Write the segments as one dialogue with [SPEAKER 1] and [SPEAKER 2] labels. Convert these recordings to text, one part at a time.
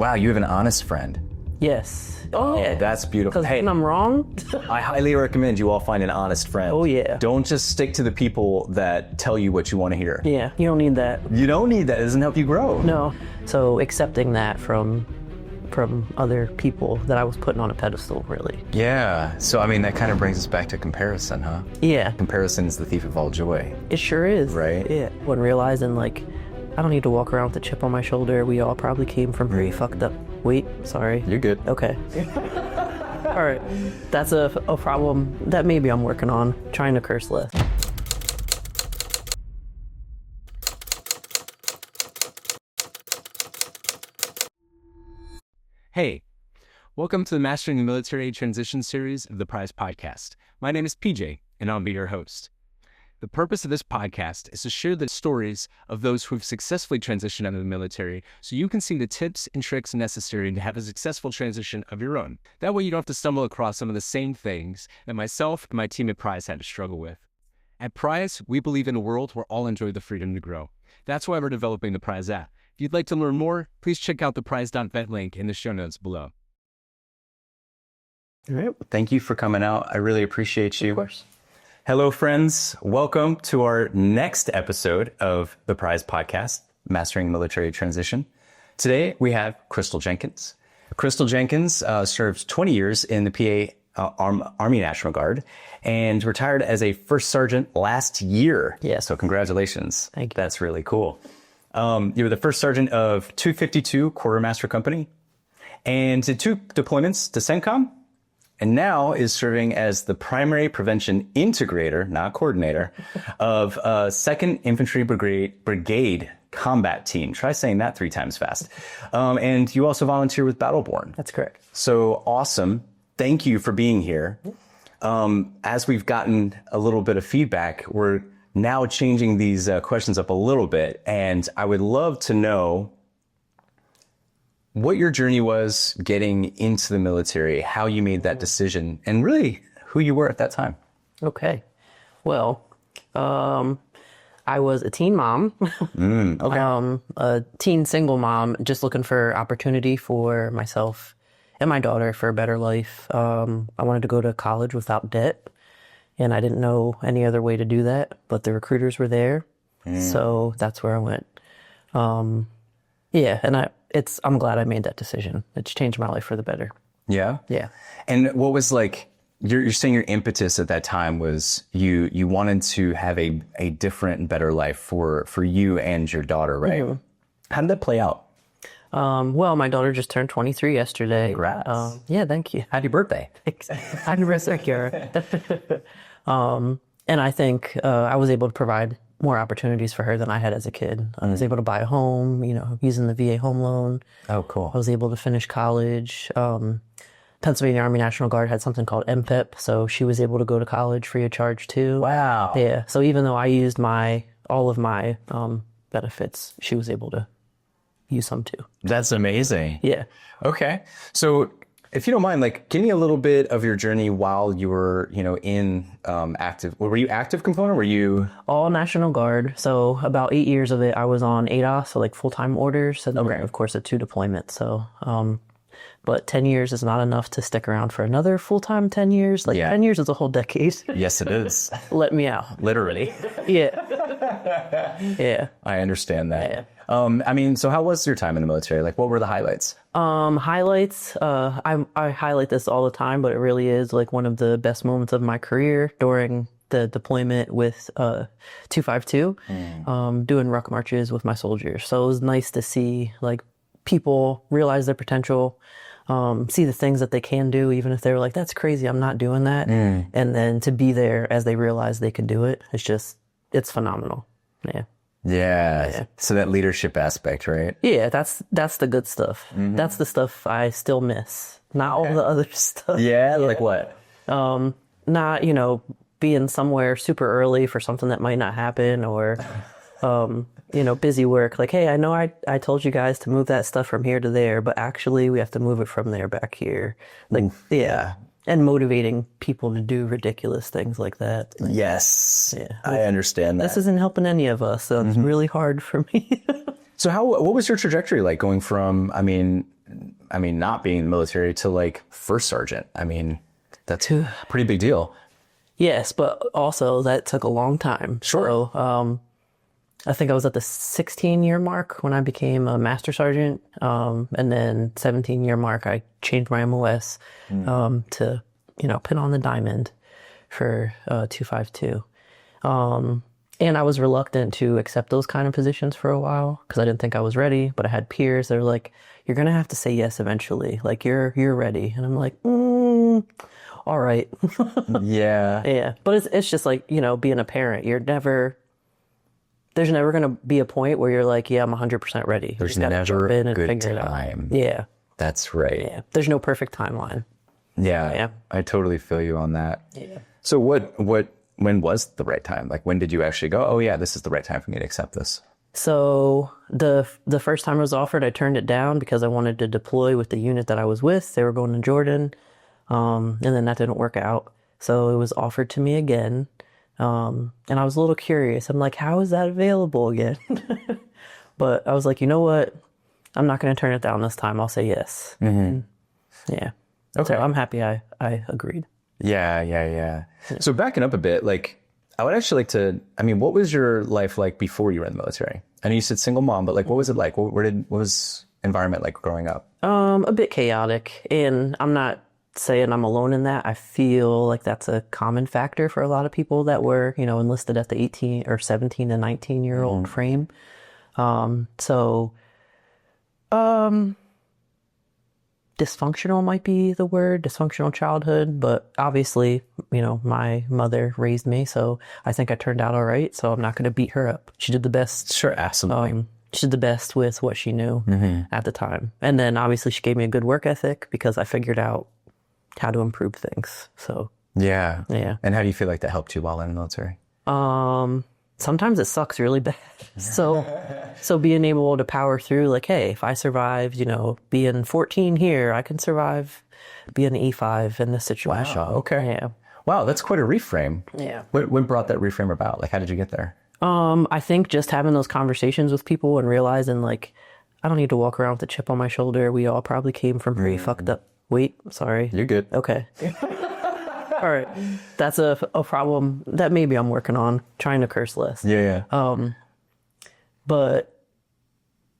[SPEAKER 1] Wow, you have an honest friend.
[SPEAKER 2] Yes.
[SPEAKER 1] Oh, yeah. That's beautiful.
[SPEAKER 2] Because when I'm wrong.
[SPEAKER 1] I highly recommend you all find an honest friend.
[SPEAKER 2] Oh, yeah.
[SPEAKER 1] Don't just stick to the people that tell you what you want to hear.
[SPEAKER 2] Yeah, you don't need that.
[SPEAKER 1] You don't need that. It doesn't help you grow.
[SPEAKER 2] No. So accepting that from other people that I was putting on a pedestal, really.
[SPEAKER 1] Yeah. So, I mean, that kind of brings us back to comparison, huh?
[SPEAKER 2] Yeah.
[SPEAKER 1] Comparison is the thief of all joy.
[SPEAKER 2] It sure is.
[SPEAKER 1] Right?
[SPEAKER 2] Yeah. When realizing, like, I don't need to walk around with a chip on my shoulder. We all probably came from pretty fucked up. Wait, sorry.
[SPEAKER 1] You're good.
[SPEAKER 2] Okay. All right. That's a problem that maybe I'm working on, trying to curse less.
[SPEAKER 3] Hey, welcome to the Mastering the Military Transition series of the Prize Podcast. My name is PJ, and I'll be your host. The purpose of this podcast is to share the stories of those who have successfully transitioned out of the military so you can see the tips and tricks necessary to have a successful transition of your own. That way you don't have to stumble across some of the same things that myself and my team at Prize had to struggle with. At Prize, we believe in a world where all enjoy the freedom to grow. That's why we're developing the Prize app. If you'd like to learn more, please check out the prize.vet link in the show notes below.
[SPEAKER 1] All right. Thank you for coming out. I really appreciate you.
[SPEAKER 2] Of course.
[SPEAKER 1] Hello, friends. Welcome to our next episode of the Prize Podcast, Mastering Military Transition. Today, we have Chrystall Jenkins. Chrystall Jenkins served 20 years in the PA Army National Guard and retired as a first sergeant last year.
[SPEAKER 2] Yeah.
[SPEAKER 1] So congratulations.
[SPEAKER 2] Thank you.
[SPEAKER 1] That's really cool. You were the first sergeant of 252 Quartermaster Company and did 2 deployments to CENTCOM, and now is serving as the Primary Prevention Integrator, not coordinator, of 2nd Infantry Brigade Combat Team. Try saying that 3 times fast. And you also volunteer with Battle Borne.
[SPEAKER 2] That's correct.
[SPEAKER 1] So awesome. Thank you for being here. As we've gotten a little bit of feedback, we're now changing these questions up a little bit, and I would love to know what your journey was getting into the military, how you made that decision, and really who you were at that time.
[SPEAKER 2] Okay. Well, I was a teen mom,
[SPEAKER 1] Okay.
[SPEAKER 2] a teen single mom, just looking for opportunity for myself and my daughter for a better life. I wanted to go to college without debt. And I didn't know any other way to do that, but the recruiters were there. So that's where I went. Yeah, and I'm glad I made that decision. It's changed my life for the better.
[SPEAKER 1] Yeah?
[SPEAKER 2] Yeah.
[SPEAKER 1] And what was like, you're saying your impetus at that time was you wanted to have a different and better life for you and your daughter, right? Mm-hmm. How did that play out?
[SPEAKER 2] Well, my daughter just turned 23 yesterday.
[SPEAKER 1] Congrats.
[SPEAKER 2] Yeah, thank you.
[SPEAKER 1] Happy birthday.
[SPEAKER 2] Happy birthday, Kara. And I think I was able to provide more opportunities for her than I had as a kid. I was able to buy a home, using the VA home loan.
[SPEAKER 1] Oh, cool.
[SPEAKER 2] I was able to finish college. Pennsylvania Army National Guard had something called MPEP, so she was able to go to college free of charge too.
[SPEAKER 1] Wow.
[SPEAKER 2] Yeah. So even though I used all of my benefits, she was able to use some too.
[SPEAKER 1] That's amazing.
[SPEAKER 2] Yeah.
[SPEAKER 1] Okay. So if you don't mind, like, give me a little bit of your journey while you were, in active. Were you active component? Were you
[SPEAKER 2] all National Guard? So about 8 years of it, I was on ADOS, so like full-time orders, and then, of course, a 2 deployments. So, but 10 years is not enough to stick around for another full-time 10 years. Like 10 years is a whole decade.
[SPEAKER 1] Yes, it is.
[SPEAKER 2] Let me out.
[SPEAKER 1] Literally.
[SPEAKER 2] Yeah. Yeah.
[SPEAKER 1] I understand that.
[SPEAKER 2] Yeah.
[SPEAKER 1] So how was your time in the military? Like, what were the highlights?
[SPEAKER 2] Highlights. I highlight this all the time, but it really is like one of the best moments of my career during the deployment with 252, doing ruck marches with my soldiers. So it was nice to see like people realize their potential, see the things that they can do, even if they were like, "That's crazy, I'm not doing that," and then to be there as they realize they can do it. It's phenomenal. Yeah.
[SPEAKER 1] Yeah. So that leadership aspect, right?
[SPEAKER 2] Yeah, that's the good stuff. Mm-hmm. That's the stuff I still miss. Not all the other stuff.
[SPEAKER 1] Yeah, like what?
[SPEAKER 2] Not, being somewhere super early for something that might not happen, or busy work. Like, hey, I know I told you guys to move that stuff from here to there, but actually we have to move it from there back here. Like, yeah. And motivating people to do ridiculous things like that. Like,
[SPEAKER 1] yes. Yeah. I understand that.
[SPEAKER 2] This isn't helping any of us, so it's really hard for me.
[SPEAKER 1] So what was your trajectory like going from, I mean, not being in the military to like first sergeant. I mean, that's a pretty big deal.
[SPEAKER 2] Yes, but also that took a long time.
[SPEAKER 1] Sure.
[SPEAKER 2] So, I think I was at the 16-year mark when I became a master sergeant. And then 17-year mark, I changed my MOS to, pin on the diamond for 252. And I was reluctant to accept those kind of positions for a while because I didn't think I was ready. But I had peers that were like, "You're gonna have to say yes eventually. Like you're ready." And I'm like, "All right."
[SPEAKER 1] Yeah.
[SPEAKER 2] Yeah. But it's just like being a parent. There's never gonna be a point where you're like, "Yeah, I'm 100% ready."
[SPEAKER 1] There's never a good time.
[SPEAKER 2] Yeah.
[SPEAKER 1] That's right.
[SPEAKER 2] Yeah. There's no perfect timeline.
[SPEAKER 1] Yeah. I totally feel you on that.
[SPEAKER 2] Yeah.
[SPEAKER 1] So when was the right time? Like, when did you actually go, oh yeah, this is the right time for me to accept this?
[SPEAKER 2] So the first time I was offered, I turned it down because I wanted to deploy with the unit that I was with. They were going to Jordan. And then that didn't work out. So it was offered to me again. And I was a little curious. I'm like, how is that available again? But I was like, you know what? I'm not going to turn it down this time. I'll say yes. Mm-hmm. Yeah.
[SPEAKER 1] Okay.
[SPEAKER 2] So I'm happy I agreed.
[SPEAKER 1] Yeah. So backing up a bit, like, I would actually like to, what was your life like before you were in the military? I know you said single mom, but like, what was it like? What was environment like growing up?
[SPEAKER 2] A bit chaotic, and I'm not saying I'm alone in that. I feel like that's a common factor for a lot of people that were, enlisted at the 18 or 17 to 19-year-old frame. Dysfunctional might be the word, dysfunctional childhood, but obviously, my mother raised me, so I think I turned out all right, so I'm not going to beat her up. She did the best.
[SPEAKER 1] Sure, absolutely.
[SPEAKER 2] She did the best with what she knew at the time. And then obviously she gave me a good work ethic because I figured out how to improve things. So
[SPEAKER 1] yeah.
[SPEAKER 2] Yeah.
[SPEAKER 1] And how do you feel like that helped you while in the military?
[SPEAKER 2] Sometimes it sucks really bad. So being able to power through, like, hey, if I survived, being 14 here, I can survive being E5 in this situation.
[SPEAKER 1] Wow, okay.
[SPEAKER 2] Yeah.
[SPEAKER 1] Wow, that's quite a reframe.
[SPEAKER 2] Yeah.
[SPEAKER 1] What brought that reframe about? Like, how did you get there?
[SPEAKER 2] I think just having those conversations with people and realizing, like, I don't need to walk around with a chip on my shoulder. We all probably came from pretty fucked up. Wait, sorry.
[SPEAKER 1] You're good.
[SPEAKER 2] Okay. All right. That's a problem that maybe I'm working on, trying to curse less.
[SPEAKER 1] Yeah.
[SPEAKER 2] But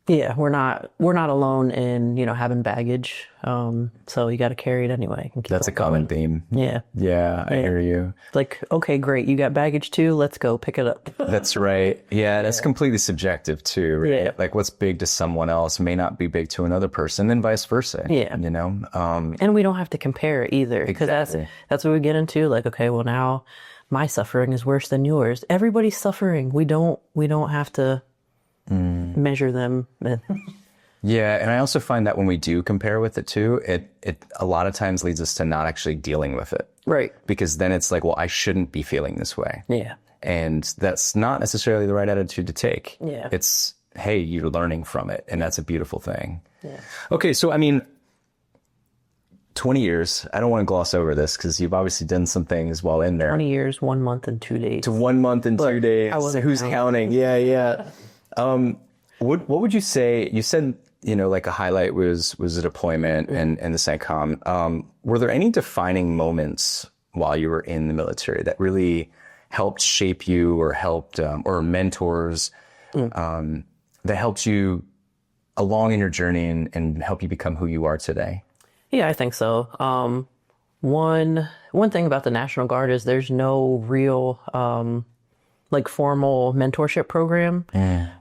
[SPEAKER 2] yeah, we're not alone in, having baggage. So you got to carry it anyway.
[SPEAKER 1] That's a common theme.
[SPEAKER 2] Yeah.
[SPEAKER 1] Yeah, I hear you.
[SPEAKER 2] Like, okay, great. You got baggage too. Let's go pick it up.
[SPEAKER 1] That's right. Yeah, that's completely subjective too, right?
[SPEAKER 2] Yeah.
[SPEAKER 1] Like, what's big to someone else may not be big to another person, and vice versa.
[SPEAKER 2] Yeah. And we don't have to compare it either. Because that's what we get into. Like, okay, well now my suffering is worse than yours. Everybody's suffering. We don't have to measure them.
[SPEAKER 1] Yeah, and I also find that when we do compare with it too, it a lot of times leads us to not actually dealing with it.
[SPEAKER 2] Right.
[SPEAKER 1] Because then it's like, well, I shouldn't be feeling this way.
[SPEAKER 2] Yeah.
[SPEAKER 1] And that's not necessarily the right attitude to take.
[SPEAKER 2] Yeah.
[SPEAKER 1] It's, hey, you're learning from it, and that's a beautiful thing.
[SPEAKER 2] Yeah.
[SPEAKER 1] Okay, so 20 years, I don't want to gloss over this because you've obviously done some things while in there.
[SPEAKER 2] 20 years, 1 month and 2 days.
[SPEAKER 1] To 1 month and 2 days.
[SPEAKER 2] wasn't
[SPEAKER 1] Who's counting? Yeah. What would you say? You said, like a highlight was a deployment and the CENTCOM. Were there any defining moments while you were in the military that really helped shape you or helped, or mentors, that helped you along in your journey and help you become who you are today?
[SPEAKER 2] Yeah, I think so. One thing about the National Guard is there's no real, formal mentorship program.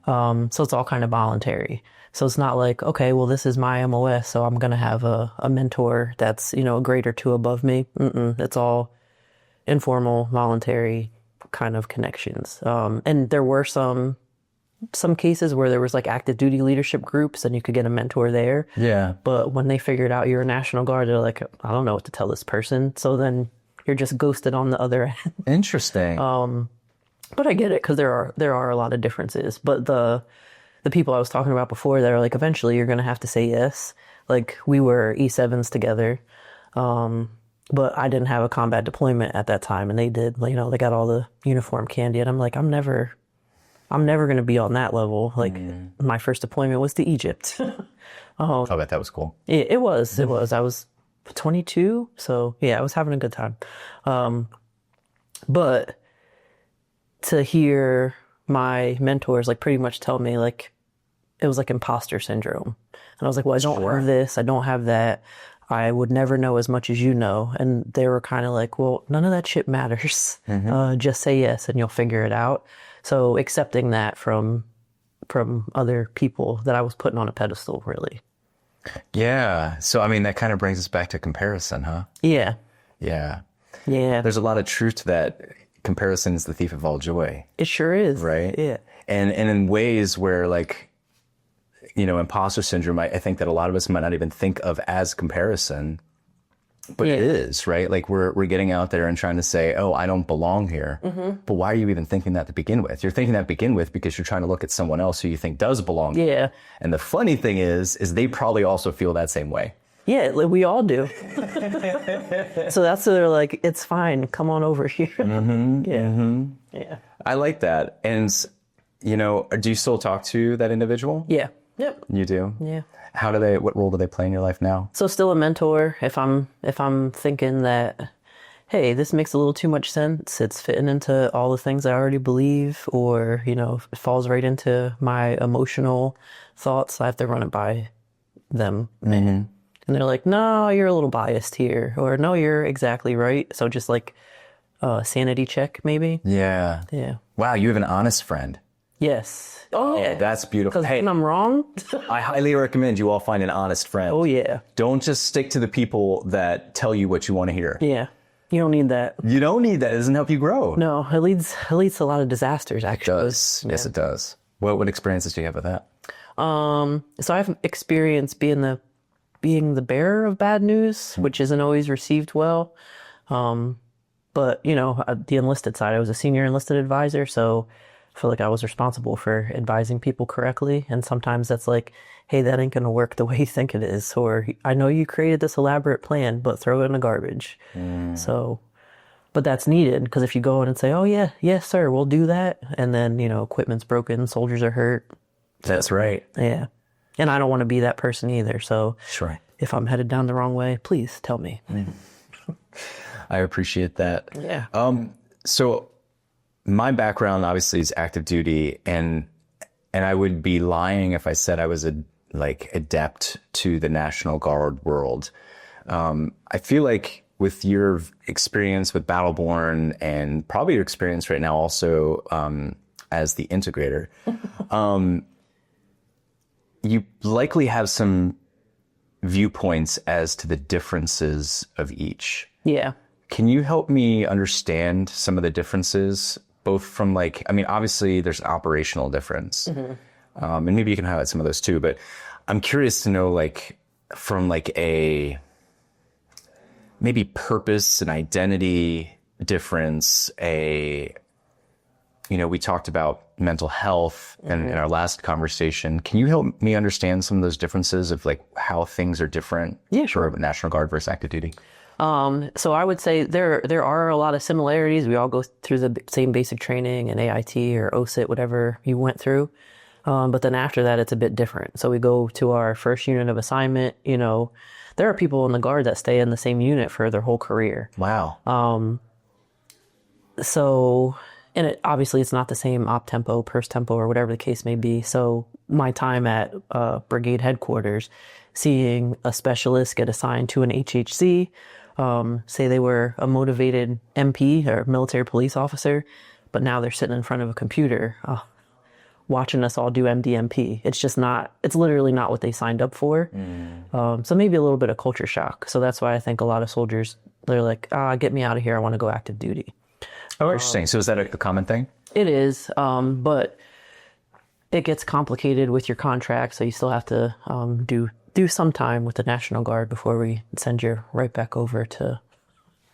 [SPEAKER 2] So it's all kind of voluntary. So it's not like, okay, well, this is my MOS, so I'm going to have a mentor that's, a grade or two above me. It's all informal, voluntary kind of connections. And there were some cases where there was like active duty leadership groups and you could get a mentor there.
[SPEAKER 1] Yeah.
[SPEAKER 2] But when they figured out you're a National Guard, they're like, I don't know what to tell this person. So then you're just ghosted on the other end.
[SPEAKER 1] Interesting.
[SPEAKER 2] But I get it because there are a lot of differences. But the people I was talking about before, they're like, eventually you're going to have to say yes. Like, we were E7s together, but I didn't have a combat deployment at that time, and they did. They got all the uniform candy, and I'm like, I'm never going to be on that level. Like, my first deployment was to Egypt.
[SPEAKER 1] I bet that was cool.
[SPEAKER 2] It was. It was. I was 22, so yeah, I was having a good time. But to hear my mentors like pretty much tell me like it was like imposter syndrome, and I was like, well, I don't have this, I don't have that. I would never know as much as you know. And they were kind of like, well, none of that shit matters. Just say yes and you'll figure it out. So accepting that from other people that I was putting on a pedestal, really.
[SPEAKER 1] Yeah. So, I mean, that kind of brings us back to comparison, huh?
[SPEAKER 2] Yeah.
[SPEAKER 1] Yeah.
[SPEAKER 2] Yeah.
[SPEAKER 1] There's a lot of truth to that. Comparison is the thief of all joy.
[SPEAKER 2] It sure is.
[SPEAKER 1] Right?
[SPEAKER 2] Yeah.
[SPEAKER 1] And in ways where, like, you know, imposter syndrome, I think that a lot of us might not even think of as comparison, but it is, right? Like we're getting out there and trying to say, oh, I don't belong here. But why are you even thinking that to begin with? You're thinking that to begin with because you're trying to look at someone else who you think does belong.
[SPEAKER 2] Yeah.
[SPEAKER 1] And the funny thing is they probably also feel that same way.
[SPEAKER 2] Yeah, like we all do. So that's why they're like, it's fine. Come on over here. Yeah.
[SPEAKER 1] I like that. And, you know, do you still talk to that individual?
[SPEAKER 2] Yeah. Yep.
[SPEAKER 1] You do?
[SPEAKER 2] Yeah.
[SPEAKER 1] What role do they play in your life now?
[SPEAKER 2] So still a mentor. If I'm thinking that, hey, this makes a little too much sense, it's fitting into all the things I already believe, or, you know, it falls right into my emotional thoughts, I have to run it by them. And they're like, no, you're a little biased here, or no, you're exactly right. So just like sanity check, maybe.
[SPEAKER 1] Yeah.
[SPEAKER 2] Yeah.
[SPEAKER 1] Wow, you have an honest friend.
[SPEAKER 2] Yes. Oh, yeah.
[SPEAKER 1] That's beautiful.
[SPEAKER 2] Because when I'm wrong.
[SPEAKER 1] I highly recommend you all find an honest friend.
[SPEAKER 2] Oh, yeah.
[SPEAKER 1] Don't just stick to the people that tell you what you want to hear.
[SPEAKER 2] Yeah. You don't need that.
[SPEAKER 1] You don't need that. It doesn't help you grow.
[SPEAKER 2] No, it leads to a lot of disasters, actually.
[SPEAKER 1] It does. Yes, it does. What experiences do you have with that?
[SPEAKER 2] So I've experienced being the bearer of bad news, which isn't always received well. But, you know, the enlisted side, I was a senior enlisted advisor, so I feel like I was responsible for advising people correctly. And sometimes that's like, hey, that ain't going to work the way you think it is. Or I know you created this elaborate plan, but throw it in the garbage. So, but that's needed, because if you go in and say, oh, yeah, yes, sir, we'll do that. And then, you know, equipment's broken, soldiers are hurt.
[SPEAKER 1] That's right.
[SPEAKER 2] Yeah. And I don't want to be that person either. So
[SPEAKER 1] Sure.
[SPEAKER 2] if I'm headed down the wrong way, please tell me.
[SPEAKER 1] I appreciate that.
[SPEAKER 2] Yeah.
[SPEAKER 1] So my background obviously is active duty, and I would be lying if I said I was adept to the National Guard world. I feel like with your experience with Battle Borne and probably your experience right now also as the integrator, you likely have some viewpoints as to the differences of each.
[SPEAKER 2] Yeah.
[SPEAKER 1] Can you help me understand some of the differences, both from obviously there's an operational difference, and maybe you can highlight some of those too, but I'm curious to know, from a maybe purpose and identity difference, we talked about mental health in our last conversation. Can you help me understand some of those differences of how things are different for National Guard versus active duty?
[SPEAKER 2] So I would say there are a lot of similarities. We all go through the same basic training and AIT or OSIT, whatever you went through. But then after that, it's a bit different. So we go to our first unit of assignment. You know, there are people in the Guard that stay in the same unit for their whole career.
[SPEAKER 1] Wow.
[SPEAKER 2] And obviously it's not the same op tempo, purse tempo, or whatever the case may be. So my time at Brigade headquarters, seeing a specialist get assigned to an HHC, say they were a motivated MP or military police officer, but now they're sitting in front of a computer watching us all do MDMP. It's literally not what they signed up for. So maybe a little bit of culture shock. So that's why I think a lot of soldiers, they're like, get me out of here. I want to go active duty.
[SPEAKER 1] Oh, interesting. So is that a common thing?
[SPEAKER 2] It is, but it gets complicated with your contract. So you still have to do some time with the National Guard before we send you right back over to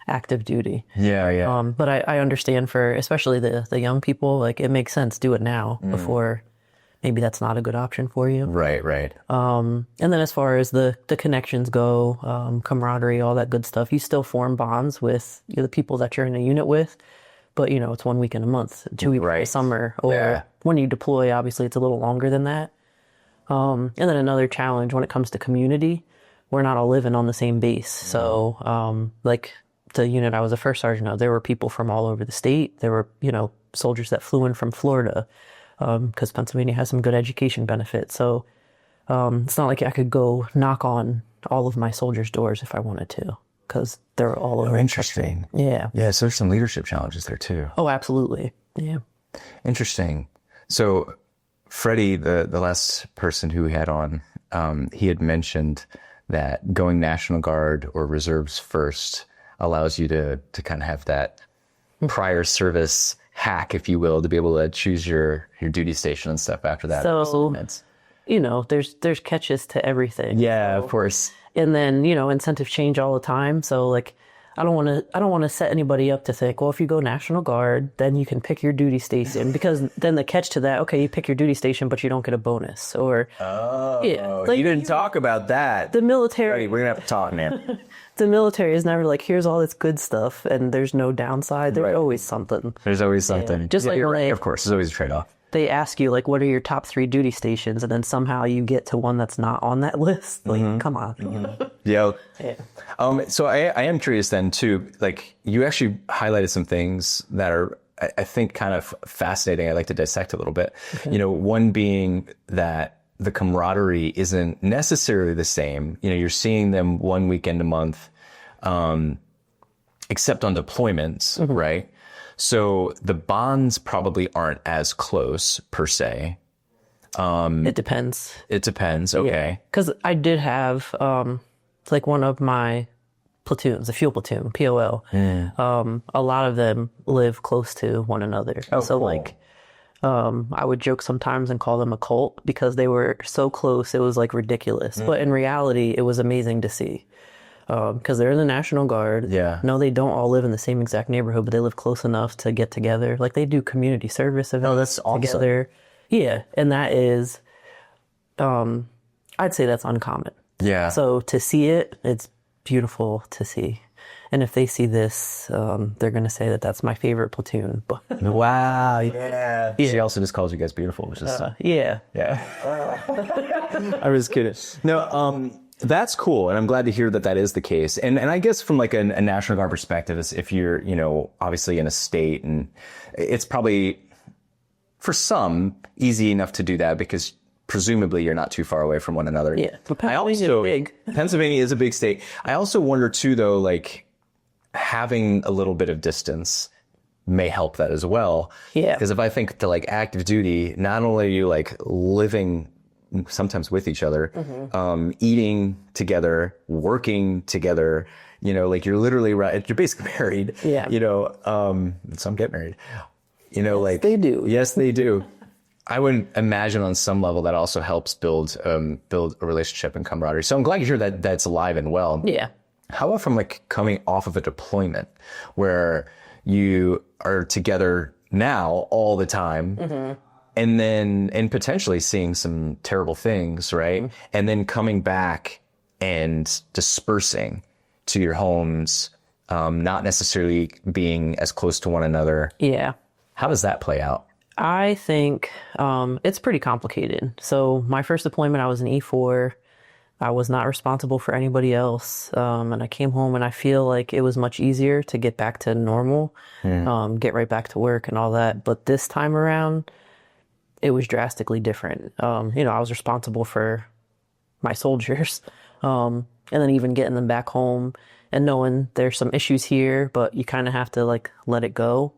[SPEAKER 2] active duty.
[SPEAKER 1] Yeah.
[SPEAKER 2] But I understand for especially the young people, it makes sense. Do it now before maybe that's not a good option for you.
[SPEAKER 1] Right.
[SPEAKER 2] And then as far as the connections go, camaraderie, all that good stuff, you still form bonds with the people that you're in a unit with. But, it's 1 week in a month, 2 weeks in the summer, or when you deploy, obviously it's a little longer than that. And then another challenge when it comes to community, we're not all living on the same base. So, like the unit I was a first sergeant of, there were people from all over the state. There were, soldiers that flew in from Florida, because Pennsylvania has some good education benefits. So, it's not like I could go knock on all of my soldiers' doors if I wanted to, because they're all over.
[SPEAKER 1] Oh, interesting.
[SPEAKER 2] Yeah.
[SPEAKER 1] Yeah. So there's some leadership challenges there too.
[SPEAKER 2] Oh, absolutely. Yeah.
[SPEAKER 1] Interesting. So Freddie, the last person who we had on, he had mentioned that going National Guard or reserves first allows you to kind of have that prior service hack, if you will, to be able to choose your duty station and stuff after that.
[SPEAKER 2] So, there's catches to everything.
[SPEAKER 1] Yeah, of course.
[SPEAKER 2] And then, incentives change all the time. So like, I don't want to set anybody up to think, well, if you go National Guard, then you can pick your duty station, because then the catch to that, okay, you pick your duty station, but you don't get a bonus, or
[SPEAKER 1] you didn't talk about that.
[SPEAKER 2] The military,
[SPEAKER 1] We're gonna have to talk, man.
[SPEAKER 2] the military is never like, here's all this good stuff and there's no downside. There's always something.
[SPEAKER 1] There's always something.
[SPEAKER 2] Yeah. Just like
[SPEAKER 1] you're
[SPEAKER 2] when
[SPEAKER 1] right. Of course, there's always a trade-off.
[SPEAKER 2] They ask you, like, what are your top 3 duty stations? And then somehow you get to one that's not on that list. Like, come on.
[SPEAKER 1] Yeah.
[SPEAKER 2] Yeah.
[SPEAKER 1] So I am curious then too, like you actually highlighted some things that are, I think, kind of fascinating. I'd like to dissect a little bit. Okay. One being that the camaraderie isn't necessarily the same. You're seeing them one weekend a month, except on deployments, right? So the bonds probably aren't as close per se.
[SPEAKER 2] It depends.
[SPEAKER 1] It depends. Okay.
[SPEAKER 2] Because I did have, like one of my platoons, the fuel platoon, POL. A lot of them live close to one another.
[SPEAKER 1] Oh,
[SPEAKER 2] so
[SPEAKER 1] cool.
[SPEAKER 2] like, I would joke sometimes and call them a cult because they were so close. It was like ridiculous. But in reality, it was amazing to see. Because they're in the National Guard.
[SPEAKER 1] Yeah.
[SPEAKER 2] No, they don't all live in the same exact neighborhood, but they live close enough to get together. Like they do community service events
[SPEAKER 1] that's awesome.
[SPEAKER 2] together. Yeah. And that is, I'd say that's uncommon.
[SPEAKER 1] Yeah.
[SPEAKER 2] So to see it, it's beautiful to see. And if they see this, they're going to say that that's my favorite platoon. But
[SPEAKER 1] wow. Yeah. She also just calls you guys beautiful, which is
[SPEAKER 2] yeah.
[SPEAKER 1] I was kidding. No, that's cool. And I'm glad to hear that that is the case. And I guess from like a National Guard perspective, is if you're, obviously in a state, and it's probably for some easy enough to do that because presumably you're not too far away from one another.
[SPEAKER 2] Yeah. But Pennsylvania is big.
[SPEAKER 1] Pennsylvania is a big state. I also wonder too, though, like having a little bit of distance may help that as well.
[SPEAKER 2] Yeah.
[SPEAKER 1] Because if I think to like active duty, not only are you like living sometimes with each other, eating together, working together, like you're literally right. You're basically married.
[SPEAKER 2] Yeah.
[SPEAKER 1] Some get married, like
[SPEAKER 2] they do.
[SPEAKER 1] Yes, they do. I would imagine on some level that also helps build a relationship and camaraderie. So I'm glad to hear that that's alive and well.
[SPEAKER 2] Yeah.
[SPEAKER 1] How about from like coming off of a deployment where you are together now all the time, and potentially seeing some terrible things, right? And then coming back and dispersing to your homes, not necessarily being as close to one another.
[SPEAKER 2] Yeah.
[SPEAKER 1] How does that play out?
[SPEAKER 2] I think it's pretty complicated. So my first deployment, I was in E4. I was not responsible for anybody else. And I came home and I feel like it was much easier to get back to normal, get right back to work and all that. But this time around, it was drastically different. I was responsible for my soldiers, and then even getting them back home and knowing there's some issues here, but you kind of have to like let it go.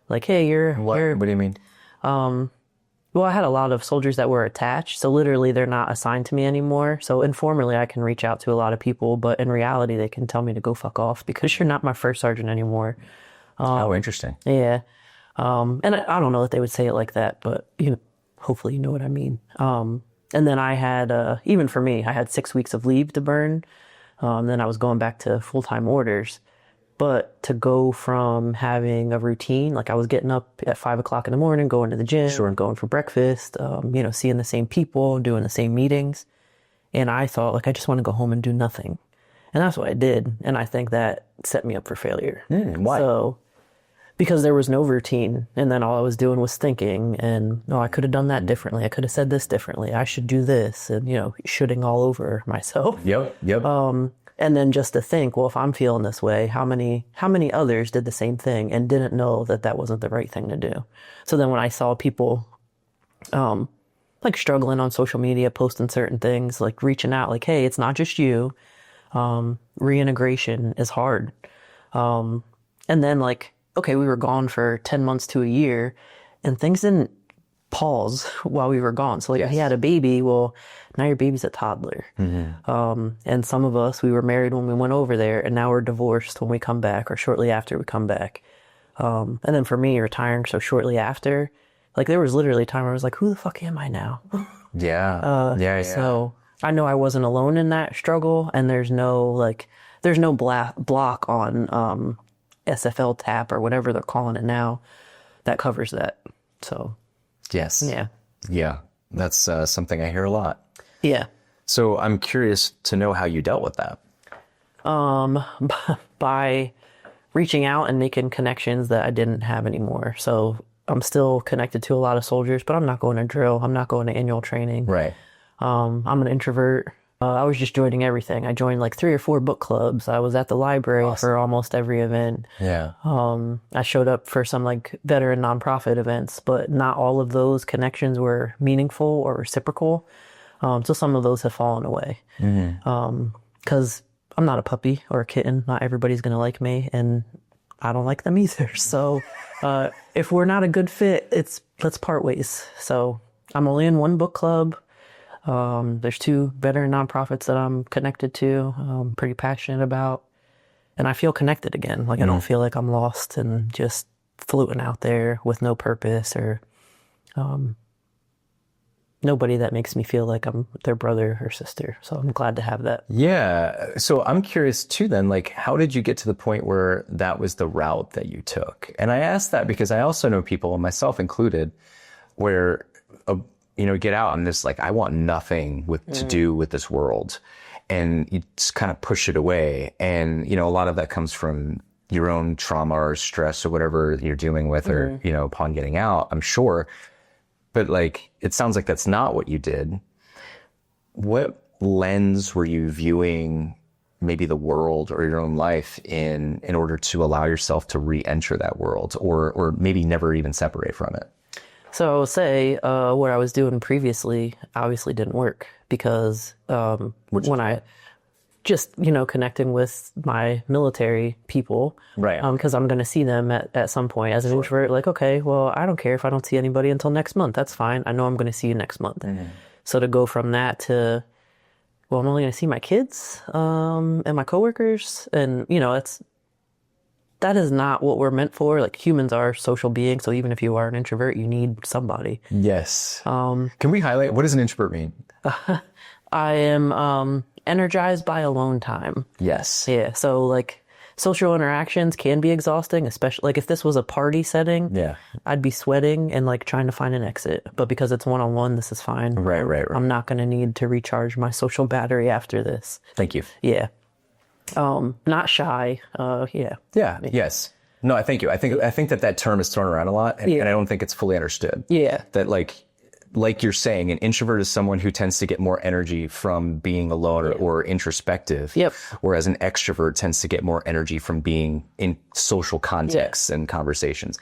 [SPEAKER 2] Like, hey,
[SPEAKER 1] What do you mean?
[SPEAKER 2] Well, I had a lot of soldiers that were attached, so literally they're not assigned to me anymore. So informally, I can reach out to a lot of people, but in reality, they can tell me to go fuck off because you're not my first sergeant anymore.
[SPEAKER 1] Oh, interesting.
[SPEAKER 2] Yeah. And I don't know that they would say it like that, but hopefully you know what I mean. And then I had, even for me, I had 6 weeks of leave to burn. Then I was going back to full-time orders. But to go from having a routine, like I was getting up at 5 o'clock in the morning, going to the gym, going for breakfast, seeing the same people, doing the same meetings. And I thought, like, I just want to go home and do nothing. And that's what I did. And I think that set me up for failure.
[SPEAKER 1] Why?
[SPEAKER 2] So because there was no routine. And then all I was doing was thinking, and I could have done that differently. I could have said this differently. I should do this. And, shooting all over myself.
[SPEAKER 1] Yep.
[SPEAKER 2] And then just to think, well, if I'm feeling this way, how many others did the same thing and didn't know that that wasn't the right thing to do? So then when I saw people, like struggling on social media, posting certain things, like reaching out, like, hey, it's not just you. Reintegration is hard. And then like, okay, we were gone for 10 months to a year and things didn't pause while we were gone. So like, he had a baby. Well, now your baby's a toddler. And some of us, we were married when we went over there and now we're divorced when we come back or shortly after we come back. And then for me, retiring so shortly after, like there was literally a time where I was like, who the fuck am I now?
[SPEAKER 1] Yeah.
[SPEAKER 2] So I know I wasn't alone in that struggle, and there's no block on SFL TAP or whatever they're calling it now that covers that. So
[SPEAKER 1] Yes.
[SPEAKER 2] yeah.
[SPEAKER 1] That's something I hear a lot.
[SPEAKER 2] Yeah.
[SPEAKER 1] So I'm curious to know how you dealt with that.
[SPEAKER 2] By reaching out and making connections that I didn't have anymore. So I'm still connected to a lot of soldiers, but I'm not going to drill. I'm not going to annual training.
[SPEAKER 1] Right.
[SPEAKER 2] I'm an introvert. I was just joining everything. I joined like 3 or 4 book clubs. I was at the library for almost every event.
[SPEAKER 1] Yeah.
[SPEAKER 2] I showed up for some like veteran nonprofit events, but not all of those connections were meaningful or reciprocal. So some of those have fallen away. Because I'm not a puppy or a kitten. Not everybody's going to like me, and I don't like them either. So if we're not a good fit, let's part ways. So I'm only in 1 book club. There's 2 veteran nonprofits that I'm connected to, pretty passionate about, and I feel connected again. Like I don't feel like I'm lost and just floating out there with no purpose or nobody that makes me feel like I'm their brother or sister. So I'm glad to have that.
[SPEAKER 1] Yeah. So I'm curious too then, like, how did you get to the point where that was the route that you took? And I ask that because I also know people, and myself included, where, get out and this, like, I want nothing to do with this world. And you just kind of push it away. And, a lot of that comes from your own trauma or stress or whatever you're dealing with or, upon getting out, I'm sure. But like, it sounds like that's not what you did. What lens were you viewing maybe the world or your own life in order to allow yourself to re-enter that world or maybe never even separate from it?
[SPEAKER 2] So say what I was doing previously obviously didn't work because when I just, connecting with my military people.
[SPEAKER 1] Right.
[SPEAKER 2] Because I'm going to see them at some point as an introvert. Like, okay, well, I don't care if I don't see anybody until next month. That's fine. I know I'm going to see you next month. So to go from that to, well, I'm only going to see my kids and my coworkers. And, that is not what we're meant for. Like, humans are social beings. So even if you are an introvert, you need somebody.
[SPEAKER 1] Yes. Can we highlight, what does an introvert mean?
[SPEAKER 2] I am energized by alone time.
[SPEAKER 1] Yes.
[SPEAKER 2] Yeah. So like social interactions can be exhausting, especially like if this was a party setting. Yeah. I'd be sweating and like trying to find an exit. But because it's one-on-one, this is fine.
[SPEAKER 1] Right.
[SPEAKER 2] I'm not going to need to recharge my social battery after this.
[SPEAKER 1] Thank you.
[SPEAKER 2] Yeah. Not shy. Yeah.
[SPEAKER 1] Yeah. Yes. No, I thank you. I think that term is thrown around a lot, and I don't think it's fully understood.
[SPEAKER 2] Yeah.
[SPEAKER 1] That like you're saying, an introvert is someone who tends to get more energy from being alone or introspective.
[SPEAKER 2] Yep.
[SPEAKER 1] Whereas an extrovert tends to get more energy from being in social contexts and conversations.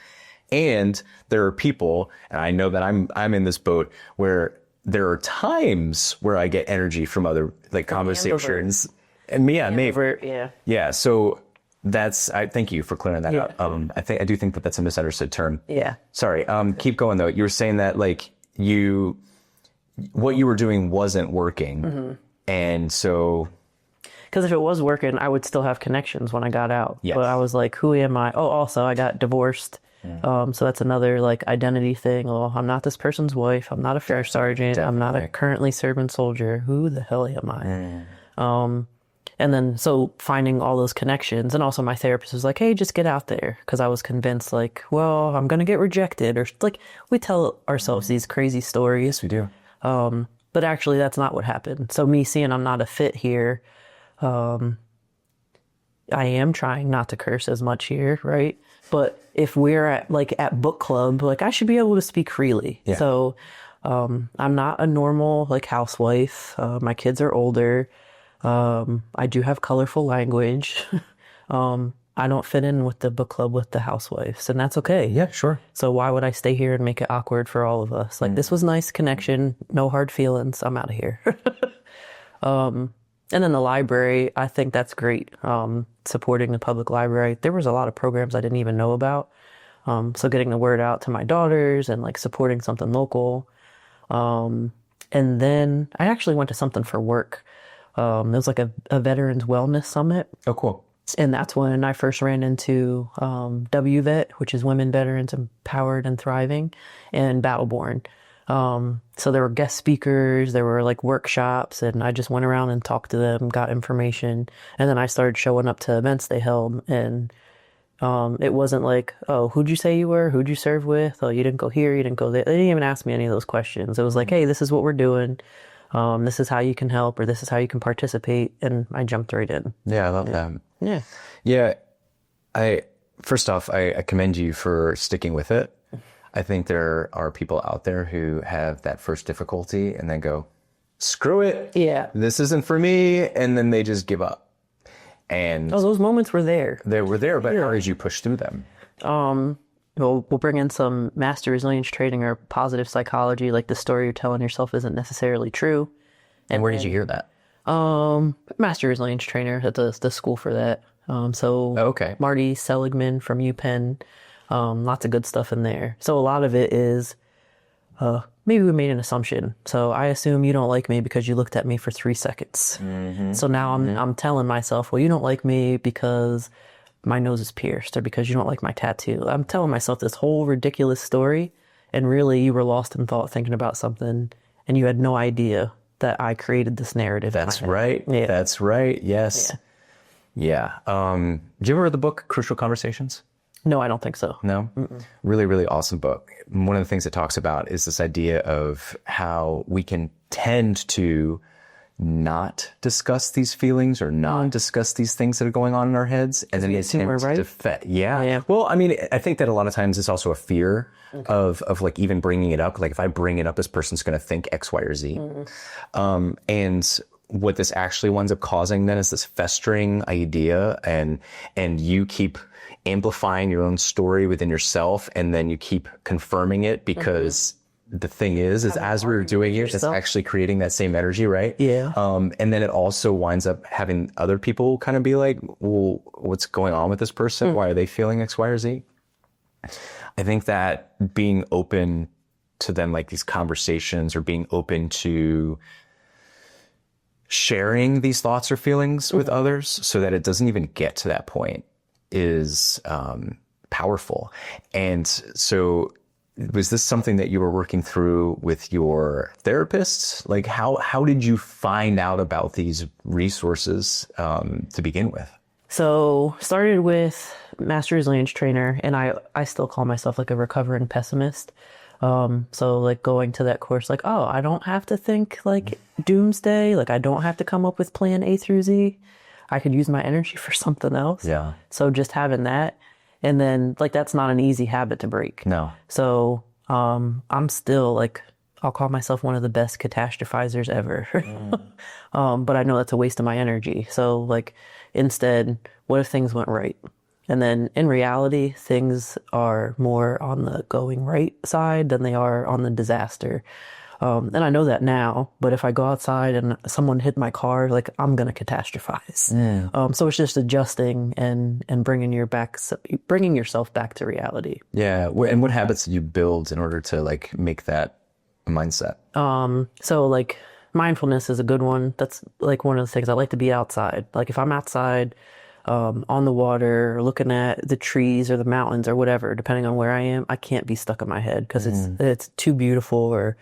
[SPEAKER 1] And there are people, and I know that I'm in this boat where there are times where I get energy from other like conversations. And maybe. Yeah. So I thank you for clearing that up. I do think that that's a misunderstood term.
[SPEAKER 2] Yeah.
[SPEAKER 1] Sorry. Keep going though. You were saying that like what you were doing wasn't working. And so.
[SPEAKER 2] Because if it was working, I would still have connections when I got out.
[SPEAKER 1] Yes.
[SPEAKER 2] But I was like, who am I? Oh, also I got divorced. So that's another like identity thing. Oh, I'm not this person's wife. I'm not a first sergeant. I'm not a currently serving soldier. Who the hell am I? And then, so finding all those connections, and also my therapist was like, hey, just get out there. Because I was convinced like, well, I'm going to get rejected. Or like, we tell ourselves these crazy stories.
[SPEAKER 1] Yes, we do.
[SPEAKER 2] But actually, that's not what happened. So me seeing I'm not a fit here, it I am trying not to curse as much here, right? But if we're at book club, like I should be able to speak freely.
[SPEAKER 1] Yeah.
[SPEAKER 2] So I'm not a normal like housewife. My kids are older. I do have colorful language. I don't fit in with the book club with the housewives, and that's okay.
[SPEAKER 1] Yeah, sure.
[SPEAKER 2] So why would I stay here and make it awkward for all of us? Like this was nice connection, no hard feelings. I'm out of here. And then the library, I think that's great. Supporting the public library. There was a lot of programs I didn't even know about. So getting the word out to my daughters and like supporting something local. And then I actually went to something for work. It was like a veterans wellness summit.
[SPEAKER 1] Oh, cool.
[SPEAKER 2] And that's when I first ran into WVET, which is Women Veterans Empowered and Thriving, and Battle Borne. So there were guest speakers, there were like workshops, and I just went around and talked to them, got information. And then I started showing up to events they held. And it wasn't like, oh, who'd you say you were? Who'd you serve with? Oh, you didn't go here, you didn't go there. They didn't even ask me any of those questions. It was like, hey, this is what we're doing. This is how you can help, or this is how you can participate. And I jumped right in.
[SPEAKER 1] Yeah, I love that.
[SPEAKER 2] Yeah.
[SPEAKER 1] Yeah. First off, I commend you for sticking with it. I think there are people out there who have that first difficulty and then go, screw it.
[SPEAKER 2] Yeah.
[SPEAKER 1] This isn't for me. And then they just give up. And
[SPEAKER 2] Oh, those moments were there.
[SPEAKER 1] they were there, but how did you push through them?
[SPEAKER 2] We'll bring in some master resilience training or positive psychology, like the story you're telling yourself isn't necessarily true.
[SPEAKER 1] And where did you hear that?
[SPEAKER 2] Master resilience trainer at the school for that.
[SPEAKER 1] Okay.
[SPEAKER 2] Marty Seligman from UPenn, lots of good stuff in there. So a lot of it is, maybe we made an assumption. So I assume you don't like me because you looked at me for 3 seconds. So now I'm telling myself, well, you don't like me because my nose is pierced or because you don't like my tattoo. I'm telling myself this whole ridiculous story, and really you were lost in thought thinking about something and you had no idea that I created this narrative.
[SPEAKER 1] That's right.
[SPEAKER 2] Yeah.
[SPEAKER 1] That's right. Yes. Yeah. Did you ever read the book Crucial Conversations?
[SPEAKER 2] No, I don't think so.
[SPEAKER 1] No? Really, really awesome book. One of the things it talks about is this idea of how we can tend to not discuss these feelings or not discuss these things that are going on in our heads. And then it's
[SPEAKER 2] right?
[SPEAKER 1] Yeah. Well, I mean, I think that a lot of times it's also a fear of like even bringing it up. Like if I bring it up, this person's going to think X, Y, or Z. And what this actually winds up causing then is this festering idea, and you keep amplifying your own story within yourself, and then you keep confirming it because the thing is as we were doing it, it's actually creating that same energy, right?
[SPEAKER 2] Yeah.
[SPEAKER 1] And then it also winds up having other people kind of be like, well, what's going on with this person? Why are they feeling X, Y, or Z? I think that being open to then like these conversations, or being open to sharing these thoughts or feelings with others so that it doesn't even get to that point is powerful. And so was this something that you were working through with your therapist? Like how did you find out about these resources to begin with?
[SPEAKER 2] So started with master resilience trainer, and I still call myself like a recovering pessimist. So like going to that course, like, oh, I don't have to think like doomsday. Like I don't have to come up with plan A through Z. I could use my energy for something else. Yeah. So just having that, and then like, that's not an easy habit to break.
[SPEAKER 1] No.
[SPEAKER 2] So, I'm still like, I'll call myself one of the best catastrophizers ever. But I know that's a waste of my energy. So like, instead, what if things went right? And then in reality, things are more on the going right side than they are on the disaster. And I know that now, but if I go outside and someone hit my car, like I'm going to catastrophize. So it's just adjusting and bringing yourself back to reality.
[SPEAKER 1] Yeah. And what habits did you build in order to like make that a mindset?
[SPEAKER 2] So like mindfulness is a good one. That's like one of the things. I like to be outside. Like if I'm outside, on the water, or looking at the trees or the mountains or whatever, depending on where I am, I can't be stuck in my head because it's too beautiful, or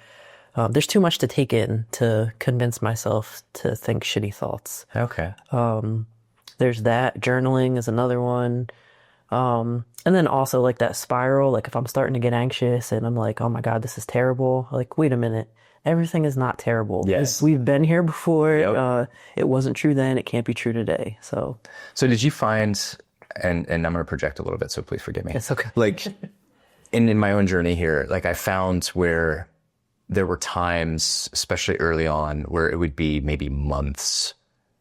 [SPEAKER 2] there's too much to take in to convince myself to think shitty thoughts.
[SPEAKER 1] Okay.
[SPEAKER 2] There's that. Journaling is another one. And then also like that spiral, like if I'm starting to get anxious and I'm like, oh my God, this is terrible. Like, wait a minute. everything is not terrible.
[SPEAKER 1] Yes.
[SPEAKER 2] We've been here before.
[SPEAKER 1] Yep.
[SPEAKER 2] It wasn't true then. It can't be true today. So
[SPEAKER 1] did you find, and I'm going to project a little bit, so please forgive me.
[SPEAKER 2] it's okay.
[SPEAKER 1] Like in my own journey here, like I found where there were times, especially early on, where it would be maybe months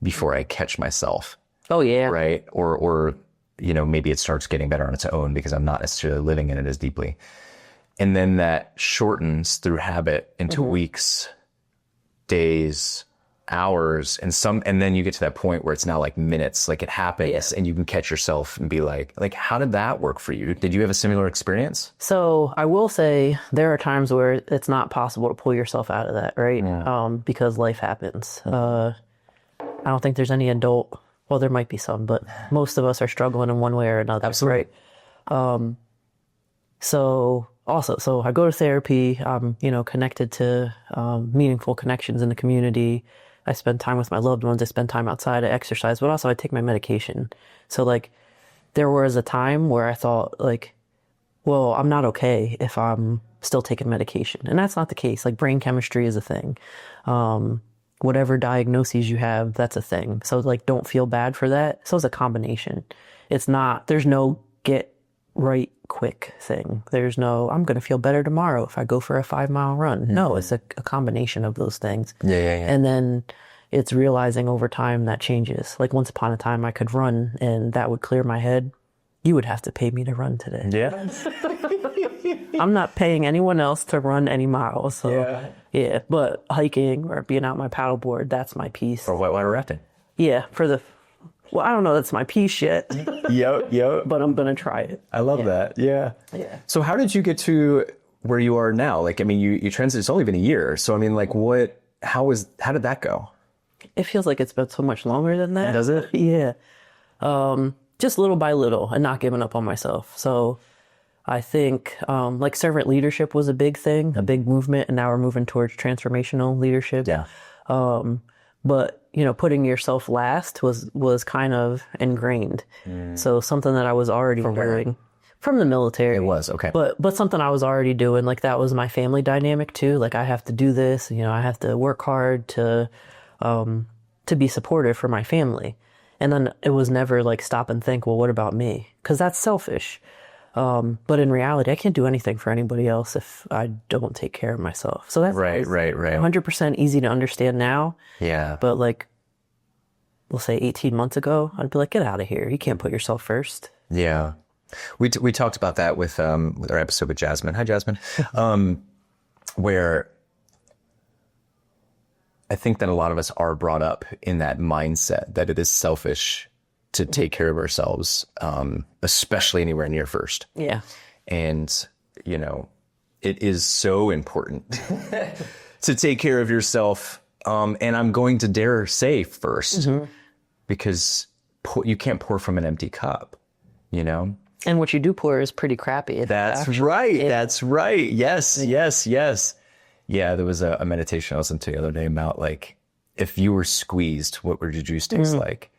[SPEAKER 1] before I catch myself.
[SPEAKER 2] Oh yeah.
[SPEAKER 1] Right. Or, you know, maybe it starts getting better on its own because I'm not necessarily living in it as deeply. And then that shortens through habit into weeks, days, hours, and then you get to that point where it's now like minutes, like it happens and you can catch yourself and be like, how did that work for you? Did you have a similar experience?
[SPEAKER 2] So I will say there are times where it's not possible to pull yourself out of that, right? Because life happens. I don't think there's any adult, well, there might be some, but most of us are struggling in one way or another.
[SPEAKER 1] Absolutely.
[SPEAKER 2] Right? So I go to therapy. I'm, connected to meaningful connections in the community. I spend time with my loved ones. I spend time outside. I exercise, but also I take my medication. So like, there was a time where I thought like, well, I'm not okay if I'm still taking medication, and that's not the case. Like brain chemistry is a thing. Whatever diagnoses you have, that's a thing. So like, don't feel bad for that. So it's a combination. There's no get right quick thing. There's no, I'm going to feel better tomorrow if I go for a 5-mile run. No, it's a combination of those things.
[SPEAKER 1] Yeah.
[SPEAKER 2] And then it's realizing over time that changes. Like once upon a time I could run and that would clear my head. You would have to pay me to run today.
[SPEAKER 1] Yeah.
[SPEAKER 2] I'm not paying anyone else to run any miles. So yeah, but hiking or being out my paddleboard, that's my piece.
[SPEAKER 1] Or whitewater rafting.
[SPEAKER 2] Yeah, well, I don't know that's my piece yet.
[SPEAKER 1] Yep.
[SPEAKER 2] But I'm going to try it.
[SPEAKER 1] I love that. Yeah. So how did you get to where you are now? Like, I mean, you transited, it's only been a year. So, I mean, like how did that go?
[SPEAKER 2] It feels like it's been so much longer than that.
[SPEAKER 1] Does it?
[SPEAKER 2] Yeah. Just little by little and not giving up on myself. So I think like servant leadership was a big thing, a big movement, and now we're moving towards transformational leadership.
[SPEAKER 1] Yeah.
[SPEAKER 2] But putting yourself last was kind of ingrained. So something that I was already doing from the military.
[SPEAKER 1] It was, okay.
[SPEAKER 2] But something I was already doing, like that was my family dynamic too. Like I have to do this, I have to work hard to be supportive for my family. And then it was never like stop and think, well, what about me? Because that's selfish. But in reality, I can't do anything for anybody else if I don't take care of myself. So that's
[SPEAKER 1] right.
[SPEAKER 2] 100% easy to understand now.
[SPEAKER 1] Yeah.
[SPEAKER 2] But like, we'll say 18 months ago, I'd be like, get out of here. You can't put yourself first.
[SPEAKER 1] Yeah. We talked about that with our episode with Jasmine. Hi, Jasmine. Where I think that a lot of us are brought up in that mindset that it is selfish to take care of ourselves, especially anywhere near first.
[SPEAKER 2] Yeah.
[SPEAKER 1] And, it is so important to take care of yourself. And I'm going to dare say first, because you can't pour from an empty cup, And
[SPEAKER 2] what you do pour is pretty crappy.
[SPEAKER 1] That's right. Yeah. That's right. Yes. Yeah, there was a meditation I listened to the other day about like, if you were squeezed, what would your juice taste like?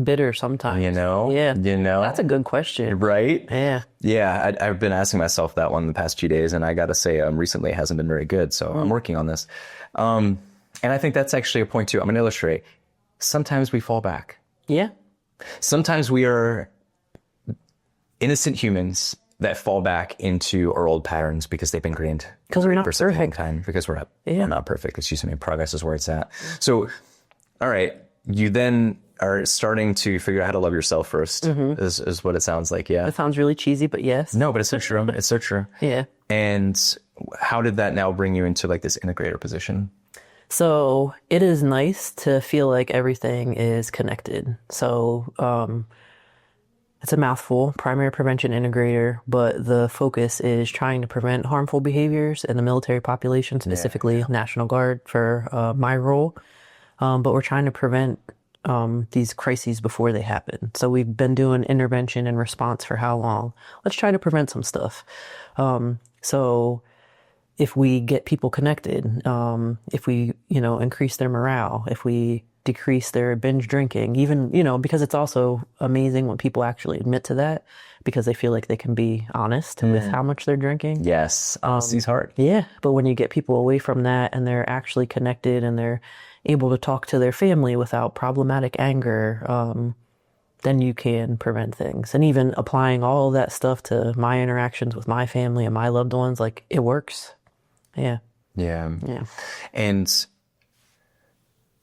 [SPEAKER 2] Bitter sometimes.
[SPEAKER 1] Yeah.
[SPEAKER 2] That's a good question.
[SPEAKER 1] Right?
[SPEAKER 2] Yeah.
[SPEAKER 1] Yeah, I've been asking myself that one the past few days, and I got to say, recently it hasn't been very good, so I'm working on this. And I think that's actually a point too. I'm going to illustrate. Sometimes we fall back.
[SPEAKER 2] Yeah.
[SPEAKER 1] Sometimes we are innocent humans that fall back into our old patterns because they've been ingrained.
[SPEAKER 2] Because we're not
[SPEAKER 1] for such a long
[SPEAKER 2] perfect.
[SPEAKER 1] time. Because we're
[SPEAKER 2] Yeah.
[SPEAKER 1] not perfect. Excuse me. Progress is where it's at. So, all right. You then are starting to figure out how to love yourself first, is what it sounds like. Yeah.
[SPEAKER 2] That sounds really cheesy, but yes.
[SPEAKER 1] No, but it's so true. It's so true.
[SPEAKER 2] Yeah.
[SPEAKER 1] And how did that now bring you into like this integrator position?
[SPEAKER 2] So it is nice to feel like everything is connected. So it's a mouthful, Primary Prevention Integrator, but the focus is trying to prevent harmful behaviors in the military population, specifically National Guard for my role. But we're trying to prevent these crises before they happen. So we've been doing intervention and response for how long? Let's try to prevent some stuff. So if we get people connected, if we, increase their morale, if we decrease their binge drinking, even, because it's also amazing when people actually admit to that because they feel like they can be honest with how much they're drinking.
[SPEAKER 1] Yes. Honesty's hard.
[SPEAKER 2] Yeah. But when you get people away from that and they're actually connected and they're able to talk to their family without problematic anger, then you can prevent things. And even applying all of that stuff to my interactions with my family and my loved ones, like it works. Yeah.
[SPEAKER 1] Yeah.
[SPEAKER 2] Yeah.
[SPEAKER 1] And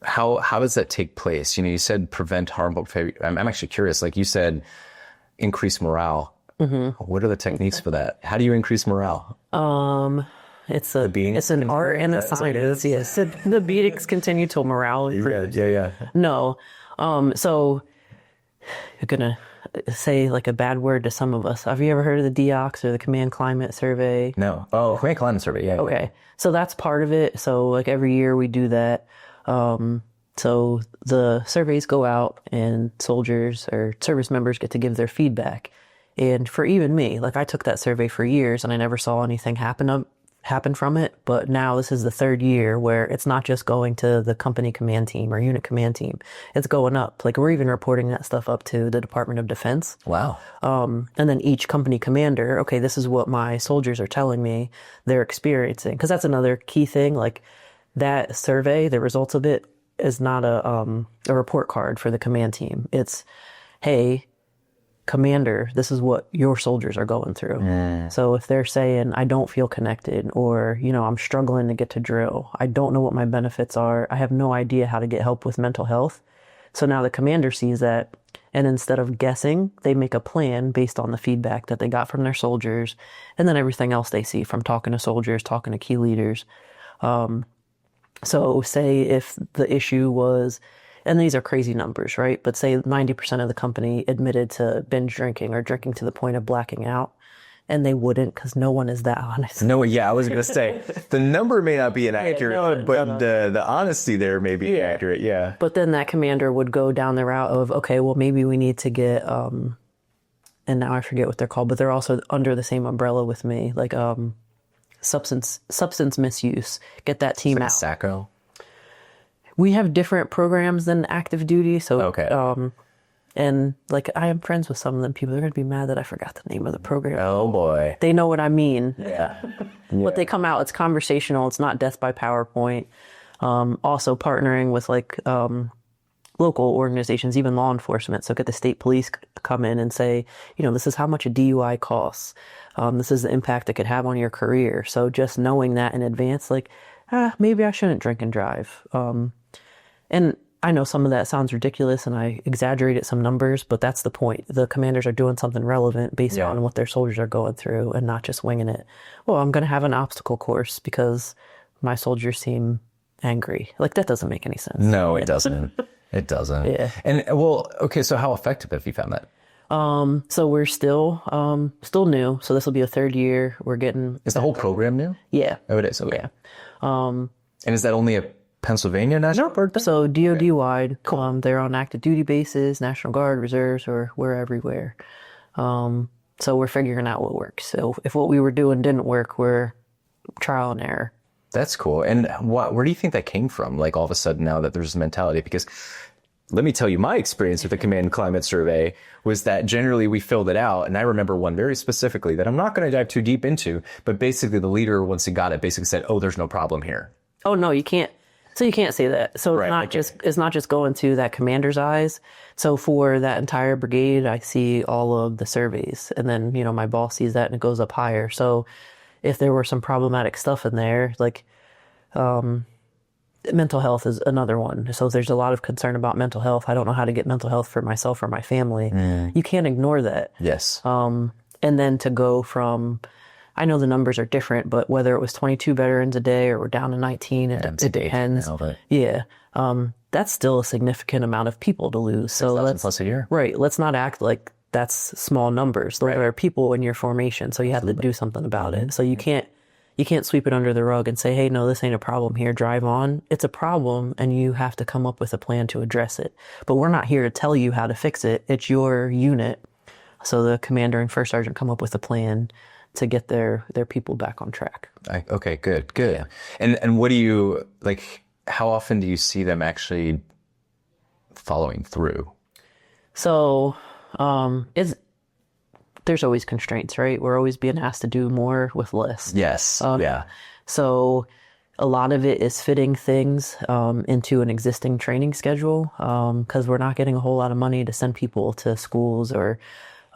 [SPEAKER 1] how does that take place? You said prevent harmful behavior. I'm actually curious. Like you said, increase morale. What are the techniques for that? How do you increase morale?
[SPEAKER 2] It's an art and a science. Yes. The beatings continue till morale improves.
[SPEAKER 1] Yeah.
[SPEAKER 2] No. So you're gonna say like a bad word to some of us. Have you ever heard of the DOCS or the Command Climate Survey?
[SPEAKER 1] No. Oh, Command Climate Survey. Yeah.
[SPEAKER 2] Okay. So that's part of it. So like every year we do that. So the surveys go out and soldiers or service members get to give their feedback. And for even me, like I took that survey for years and I never saw anything happen from it. But now this is the third year where it's not just going to the company command team or unit command team. It's going up. Like we're even reporting that stuff up to the Department of Defense.
[SPEAKER 1] Wow.
[SPEAKER 2] And then each company commander, okay, this is what my soldiers are telling me they're experiencing. Because that's another key thing. Like that survey, the results of it is not a report card for the command team. It's, hey, commander, this is what your soldiers are going through. So if they're saying, I don't feel connected, or, I'm struggling to get to drill, I don't know what my benefits are, I have no idea how to get help with mental health. So now the commander sees that, and instead of guessing, they make a plan based on the feedback that they got from their soldiers, and then everything else they see from talking to soldiers, talking to key leaders. So say if the issue was, and these are crazy numbers, right? But say 90% of the company admitted to binge drinking or drinking to the point of blacking out, and they wouldn't because no one is that honest.
[SPEAKER 1] No, yeah, I was going to say, the number may not be inaccurate, but the honesty there may be accurate, yeah.
[SPEAKER 2] But then that commander would go down the route of, okay, well, maybe we need to get, and now I forget what they're called, but they're also under the same umbrella with me, like substance misuse. Get that team out.
[SPEAKER 1] SACO?
[SPEAKER 2] We have different programs than active duty, so
[SPEAKER 1] Okay.
[SPEAKER 2] and like I am friends with some of them people. They're gonna be mad that I forgot the name of the program.
[SPEAKER 1] Oh boy.
[SPEAKER 2] They know what I mean.
[SPEAKER 1] Yeah.
[SPEAKER 2] But they come out, it's conversational, it's not death by PowerPoint. Also partnering with like local organizations, even law enforcement. So get the state police come in and say, this is how much a DUI costs. This is the impact it could have on your career. So just knowing that in advance, like, maybe I shouldn't drink and drive. And I know some of that sounds ridiculous and I exaggerated some numbers, but that's the point. The commanders are doing something relevant based on what their soldiers are going through and not just winging it. Well, I'm going to have an obstacle course because my soldiers seem angry. Like that doesn't make any sense.
[SPEAKER 1] No, it doesn't. It doesn't.
[SPEAKER 2] Yeah.
[SPEAKER 1] And okay, so how effective have you found that?
[SPEAKER 2] So we're still new. So this will be a third year. We're getting.
[SPEAKER 1] Is the whole program new?
[SPEAKER 2] Yeah.
[SPEAKER 1] Oh, it is. Okay.
[SPEAKER 2] Yeah.
[SPEAKER 1] And is that only a Pennsylvania national guard thing?
[SPEAKER 2] So DoD wide. Cool. They're on active duty bases, National Guard, reserves, or we're everywhere. So we're figuring out what works. So if what we were doing didn't work, we're trial and error.
[SPEAKER 1] That's cool. And where do you think that came from? Like all of a sudden now that there's this mentality, because let me tell you, my experience with the Command Climate Survey was that generally we filled it out. And I remember one very specifically that I'm not going to dive too deep into, but basically the leader, once he got it, basically said, oh, there's no problem here.
[SPEAKER 2] Oh, no, you can't. So you can't say that. So
[SPEAKER 1] Right,
[SPEAKER 2] it's not just going to that commander's eyes. So for that entire brigade, I see all of the surveys. And then, my boss sees that and it goes up higher. So if there were some problematic stuff in there, like, mental health is another one. So there's a lot of concern about mental health. I don't know how to get mental health for myself or my family. You can't ignore that.
[SPEAKER 1] Yes.
[SPEAKER 2] And then to go from, I know the numbers are different, but whether it was 22 veterans a day or we're down to 19, it depends.
[SPEAKER 1] Now, but
[SPEAKER 2] Yeah. That's still a significant amount of people to lose. So
[SPEAKER 1] 6,000 plus a year.
[SPEAKER 2] Right. Let's not act like that's small numbers. Those are people in your formation. So you have to do something about it. So you can't sweep it under the rug and say, hey, no, this ain't a problem here. Drive on. It's a problem and you have to come up with a plan to address it. But we're not here to tell you how to fix it. It's your unit. So the commander and first sergeant come up with a plan to get their people back on track.
[SPEAKER 1] Okay, good. Yeah. And what do you, like, how often do you see them actually following through?
[SPEAKER 2] So, there's always constraints, right? We're always being asked to do more with less.
[SPEAKER 1] Yes. Yeah.
[SPEAKER 2] So a lot of it is fitting things into an existing training schedule because we're not getting a whole lot of money to send people to schools or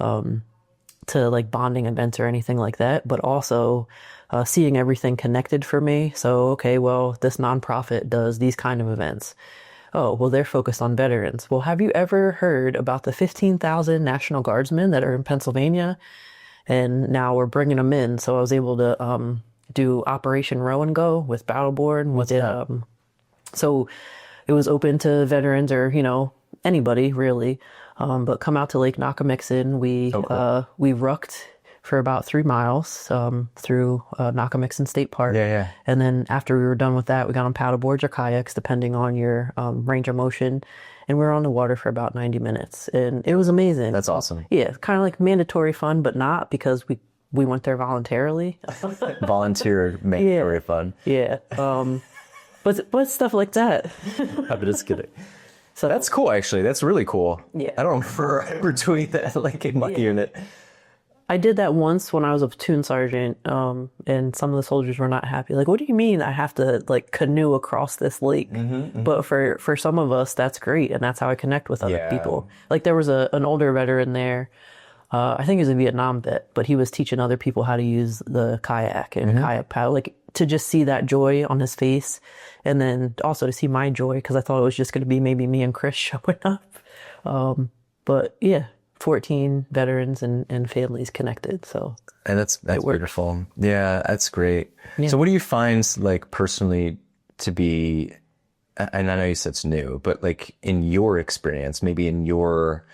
[SPEAKER 2] to like bonding events or anything like that, but also seeing everything connected for me. So, okay, well, this nonprofit does these kind of events. Oh, well, they're focused on veterans. Well, have you ever heard about the 15,000 National Guardsmen that are in Pennsylvania? And now we're bringing them in. So I was able to do Operation Row and Go with Battle Borne.
[SPEAKER 1] What's that?
[SPEAKER 2] So it was open to veterans or, anybody really. But come out to Lake Nakamixon. We rucked for about 3 miles through Nakamixon State Park.
[SPEAKER 1] Yeah.
[SPEAKER 2] And then after we were done with that, we got on paddle boards or kayaks, depending on your range of motion. And we were on the water for about 90 minutes. And it was amazing.
[SPEAKER 1] That's awesome.
[SPEAKER 2] Yeah, kind of like mandatory fun, but not because we went there voluntarily.
[SPEAKER 1] Volunteer mandatory fun.
[SPEAKER 2] Yeah. But stuff like that.
[SPEAKER 1] I'm just kidding. So that's cool, actually. That's really cool.
[SPEAKER 2] Yeah.
[SPEAKER 1] I don't remember ever doing that like in my unit.
[SPEAKER 2] I did that once when I was a platoon sergeant, and some of the soldiers were not happy. Like, what do you mean I have to like canoe across this lake? But for some of us, that's great, and that's how I connect with other people. Like there was an older veteran there. I think he was a Vietnam vet, but he was teaching other people how to use the kayak and kayak paddle. Like to just see that joy on his face, and then also to see my joy because I thought it was just going to be maybe me and Chris showing up. But yeah. 14 veterans and families connected. So,
[SPEAKER 1] and that's beautiful. Yeah, that's great.
[SPEAKER 2] Yeah.
[SPEAKER 1] So what do you find like personally to be, and I know you said it's new, but like in your experience, maybe in your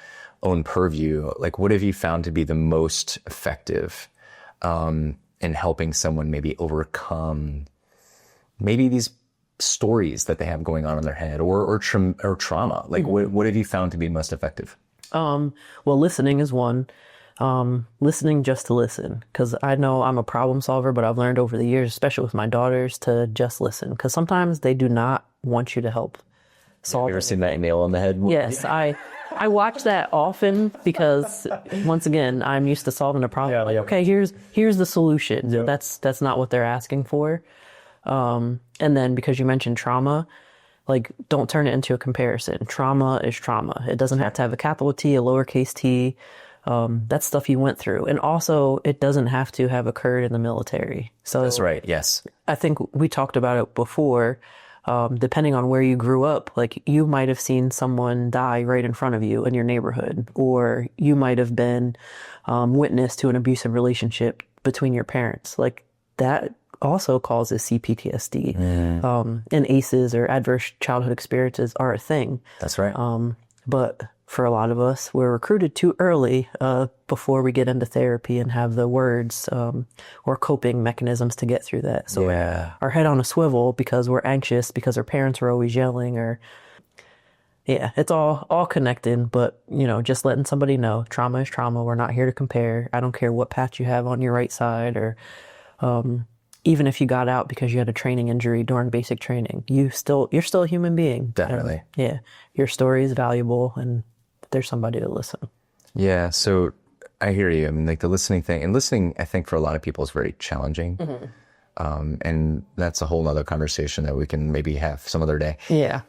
[SPEAKER 1] own purview, like what have you found to be the most effective in helping someone maybe overcome maybe these stories that they have going on in their head or trauma? Like what have you found to be most effective?
[SPEAKER 2] Well, listening is one. Listening just to listen, because I know I'm a problem solver, but I've learned over the years, especially with my daughters, to just listen, because sometimes they do not want you to help solve.
[SPEAKER 1] You ever seen that nail on the head?
[SPEAKER 2] Yes, I watch that often because once again, I'm used to solving a problem. Like, okay, here's the solution.
[SPEAKER 1] Yeah.
[SPEAKER 2] That's not what they're asking for. And then because you mentioned trauma, like, don't turn it into a comparison. Trauma is trauma. It doesn't have to have a capital T, a lowercase t. That's stuff you went through. And also, it doesn't have to have occurred in the military. So
[SPEAKER 1] that's right, yes.
[SPEAKER 2] I think we talked about it before. Depending on where you grew up, like, you might have seen someone die right in front of you in your neighborhood, or you might have been witness to an abusive relationship between your parents. Like, that also causes CPTSD. And ACEs or adverse childhood experiences are a thing.
[SPEAKER 1] That's right.
[SPEAKER 2] But for a lot of us, we're recruited too early before we get into therapy and have the words or coping mechanisms to get through that. So our head on a swivel because we're anxious because our parents were always yelling or it's all connected, but just letting somebody know trauma is trauma. We're not here to compare. I don't care what patch you have on your right side or even if you got out because you had a training injury during basic training, you're still a human being.
[SPEAKER 1] Definitely.
[SPEAKER 2] Your story is valuable and there's somebody to listen.
[SPEAKER 1] Yeah. So I hear you. I mean, like the listening thing, and listening, I think for a lot of people is very challenging. And that's a whole nother conversation that we can maybe have some other day.
[SPEAKER 2] Yeah.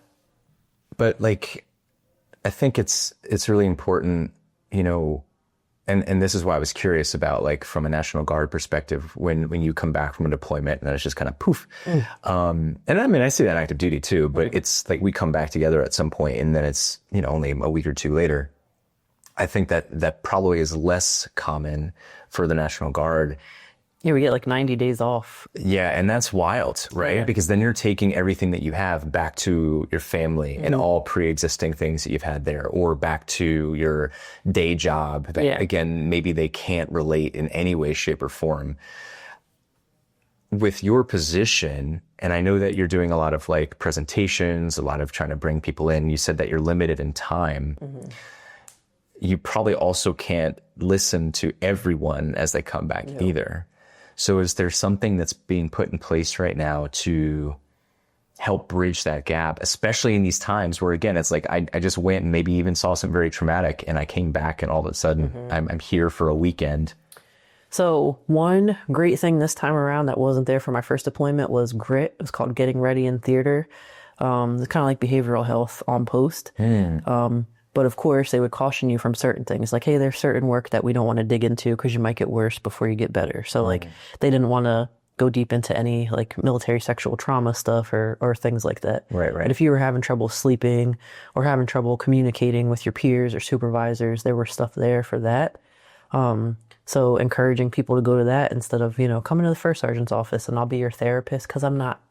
[SPEAKER 1] But like, I think it's really important, and this is why I was curious about, like, from a National Guard perspective, when you come back from a deployment and it's just kind of poof. And I mean, I see that in active duty too, but it's like we come back together at some point and then it's, only a week or two later. I think that probably is less common for the National Guard.
[SPEAKER 2] Yeah, we get like 90 days off.
[SPEAKER 1] Yeah, and that's wild, right? Yeah. Because then you're taking everything that you have back to your family and all pre-existing things that you've had there, or back to your day job that, again, maybe they can't relate in any way, shape, or form. With your position, and I know that you're doing a lot of like presentations, a lot of trying to bring people in. You said that you're limited in time. You probably also can't listen to everyone as they come back either. So is there something that's being put in place right now to
[SPEAKER 4] help bridge that gap, especially in these times where, again, it's like I just went and maybe even saw something very traumatic, and I came back and all of a sudden I'm here for a weekend.
[SPEAKER 2] So one great thing this time around that wasn't there for my first deployment was GRIT. It was called Getting Ready in Theater. It's kind of like behavioral health on post. But of course, they would caution you from certain things. Like, hey, there's certain work that we don't want to dig into because you might get worse before you get better. So like, they didn't want to go deep into any like military sexual trauma stuff or things like that.
[SPEAKER 4] Right.
[SPEAKER 2] But if you were having trouble sleeping or having trouble communicating with your peers or supervisors, there were stuff there for that. So encouraging people to go to that instead of, coming to the first sergeant's office and I'll be your therapist, because I'm not.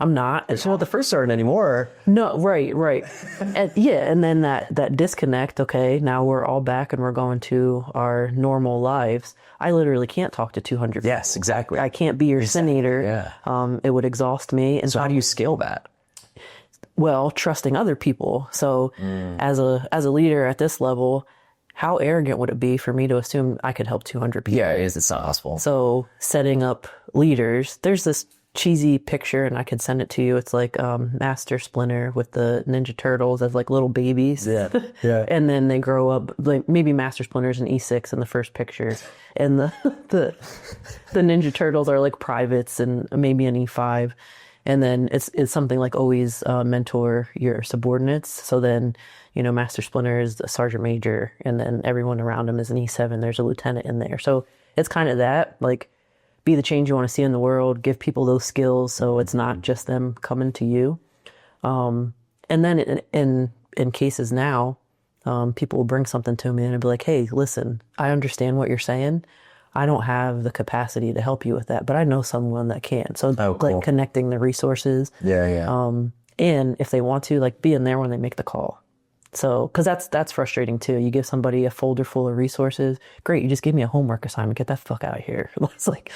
[SPEAKER 4] It's not the first sergeant anymore.
[SPEAKER 2] No, right. And then that disconnect, okay, now we're all back and we're going to our normal lives. I literally can't talk to 200 people.
[SPEAKER 4] Yes, exactly.
[SPEAKER 2] I can't be your senator.
[SPEAKER 4] Yeah.
[SPEAKER 2] It would exhaust me. And
[SPEAKER 4] so how do you scale that?
[SPEAKER 2] Well, trusting other people. So as a leader at this level, how arrogant would it be for me to assume I could help 200 people?
[SPEAKER 4] Yeah, it's not possible.
[SPEAKER 2] So setting up leaders, there's this cheesy picture, and I could send it to you. It's like Master Splinter with the Ninja Turtles as like little babies.
[SPEAKER 4] Yeah.
[SPEAKER 2] And then they grow up, like maybe Master Splinter's an E6 in the first picture. And the Ninja Turtles are like privates and maybe an E5. And then it's something like always mentor your subordinates. So then, Master Splinter is a sergeant major, and then everyone around him is an E7. There's a lieutenant in there. So it's kind of that, like, be the change you want to see in the world, give people those skills so it's not just them coming to you. And then in cases now, people will bring something to me and I'll be like, hey, listen, I understand what you're saying. I don't have the capacity to help you with that, but I know someone that can. So like connecting the resources.
[SPEAKER 4] Yeah.
[SPEAKER 2] And if they want to, like, being there when they make the call. So, because that's frustrating too. You give somebody a folder full of resources. Great, you just gave me a homework assignment. Get that fuck out of here. It's like,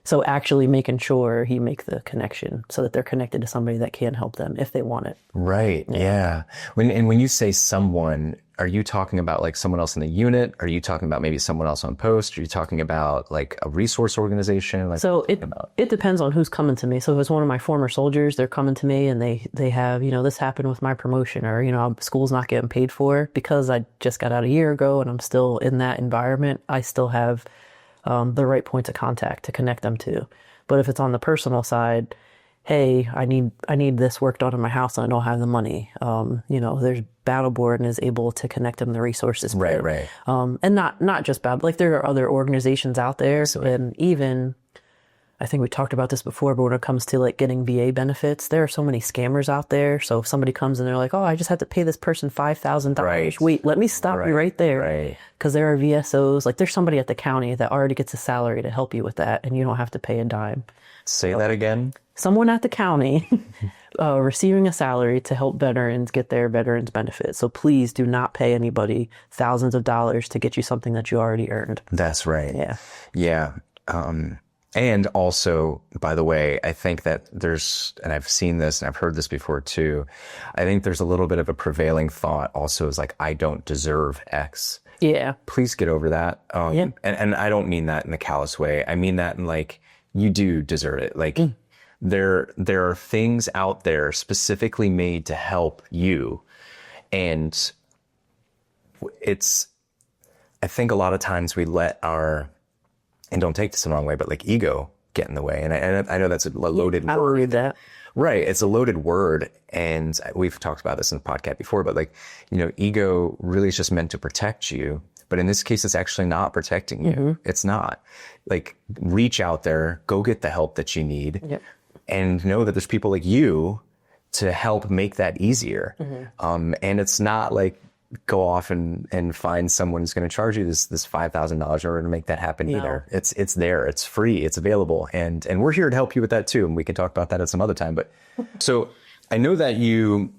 [SPEAKER 2] so actually making sure you make the connection so that they're connected to somebody that can help them if they want it.
[SPEAKER 4] Right. Yeah. When you say someone, are you talking about like someone else in the unit? Are you talking about maybe someone else on post? Are you talking about like a resource organization? Like,
[SPEAKER 2] so it depends on who's coming to me. So if it's one of my former soldiers, they're coming to me and they have, this happened with my promotion, or, school's not getting paid for because I just got out a year ago and I'm still in that environment. I still have the right points of contact to connect them to. But if it's on the personal side, hey, I need this work done in my house and I don't have the money. There's Battle Borne is able to connect them the resources.
[SPEAKER 4] Right.
[SPEAKER 2] And not just Battle, like there are other organizations out there.
[SPEAKER 4] Absolutely.
[SPEAKER 2] And even, I think we talked about this before, but when it comes to like getting VA benefits, there are so many scammers out there. So if somebody comes and they're like, oh, I just had to pay this person $5,000.
[SPEAKER 4] Right.
[SPEAKER 2] Wait, let me stop you right there.
[SPEAKER 4] Right.
[SPEAKER 2] Because there are VSOs, like there's somebody at the county that already gets a salary to help you with that, and you don't have to pay a dime.
[SPEAKER 4] Say that again.
[SPEAKER 2] Someone at the county receiving a salary to help veterans get their veterans benefits. So please do not pay anybody thousands of dollars to get you something that you already earned.
[SPEAKER 4] That's right.
[SPEAKER 2] Yeah.
[SPEAKER 4] And also, by the way, I think that and I've seen this and I've heard this before too, I think there's a little bit of a prevailing thought also is like, I don't deserve X.
[SPEAKER 2] Yeah.
[SPEAKER 4] Please get over that. And I don't mean that in a callous way. I mean that in like, you do deserve it. Like there are things out there specifically made to help you. And I think a lot of times we let and don't take this the wrong way, but like ego get in the way. And I know that's a loaded word.
[SPEAKER 2] I don't read that.
[SPEAKER 4] Right. It's a loaded word. And we've talked about this in the podcast before, but like, ego really is just meant to protect you. But in this case, it's actually not protecting you. Mm-hmm. It's not. Like, reach out there, go get the help that you need, and know that there's people like you to help make that easier. Mm-hmm. And it's not like go off and find someone who's going to charge you this $5,000 in order to make that happen either. It's there, it's free, it's available, and we're here to help you with that too. And we can talk about that at some other time. But so I know that you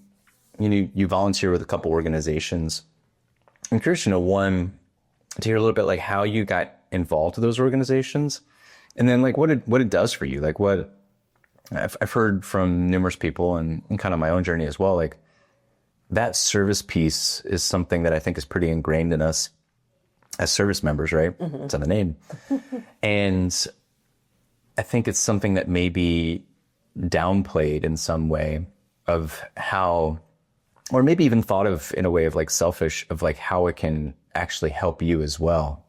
[SPEAKER 4] volunteer with a couple organizations. I'm curious to know, one, to hear a little bit like how you got involved with those organizations, and then like what it does for you. Like what I've heard from numerous people and kind of my own journey as well, like that service piece is something that I think is pretty ingrained in us as service members, right? Mm-hmm. It's in the name. And I think it's something that maybe downplayed in some way of how, or maybe even thought of in a way of like selfish, of like how it can actually help you as well.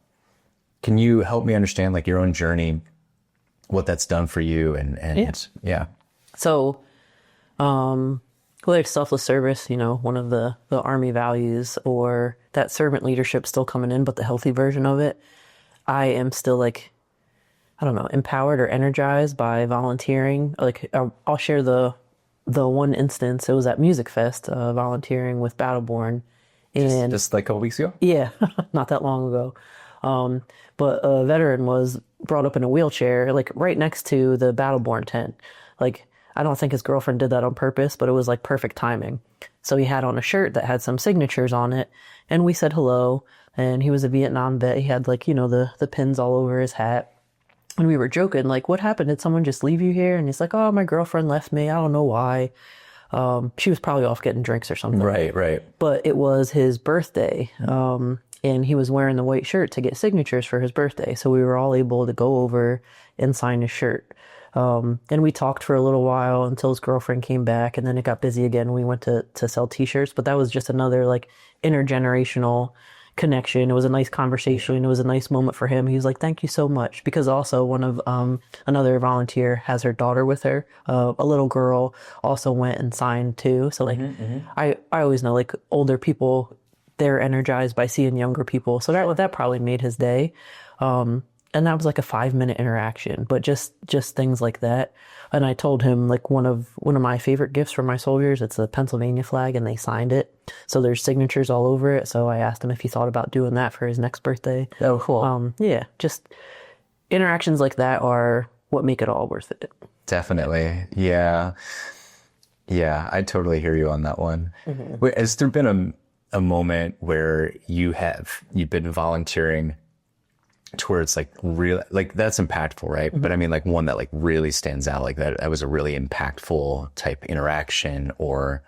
[SPEAKER 4] Can you help me understand like your own journey, what that's done for you? And yeah.
[SPEAKER 2] So, like selfless service, you know, one of the Army values, or that servant leadership still coming in, but the healthy version of it. I am still like, I don't know, empowered or energized by volunteering. Like I'll share the one instance. It was at Music Fest, volunteering with Battle Borne. And
[SPEAKER 4] just like a couple weeks ago?
[SPEAKER 2] Yeah, not that long ago. But a veteran was brought up in a wheelchair, like right next to the Battle Borne tent. Like, I don't think his girlfriend did that on purpose, but it was like perfect timing. So he had on a shirt that had some signatures on it, and we said hello. And he was a Vietnam vet. He had like, you know, the pins all over his hat. And we were joking, like, what happened? Did someone just leave you here? And he's like, oh, my girlfriend left me. I don't know why. She was probably off getting drinks or something.
[SPEAKER 4] Right.
[SPEAKER 2] But it was his birthday. And he was wearing the white shirt to get signatures for his birthday. So we were all able to go over and sign his shirt. And we talked for a little while until his girlfriend came back, and then it got busy again. We went to sell t-shirts, but that was just another like intergenerational connection. It was a nice conversation. It was a nice moment for him. He was like, thank you so much. Because also one of, another volunteer has her daughter with her. A little girl also went and signed too. So like, I always know like older people, they're energized by seeing younger people. So that probably made his day. And that was like a 5-minute interaction, but just things like that. And I told him like one of my favorite gifts for my soldiers, it's a Pennsylvania flag, and they signed it. So there's signatures all over it. So I asked him if he thought about doing that for his next birthday.
[SPEAKER 4] Oh, cool.
[SPEAKER 2] Yeah, just interactions like that are what make it all worth it.
[SPEAKER 4] Definitely. Yeah. I totally hear you on that one. Wait, has there been a moment where you've been volunteering towards like real, like that's impactful, right? But I mean like one that like really stands out, like that was a really impactful type interaction, or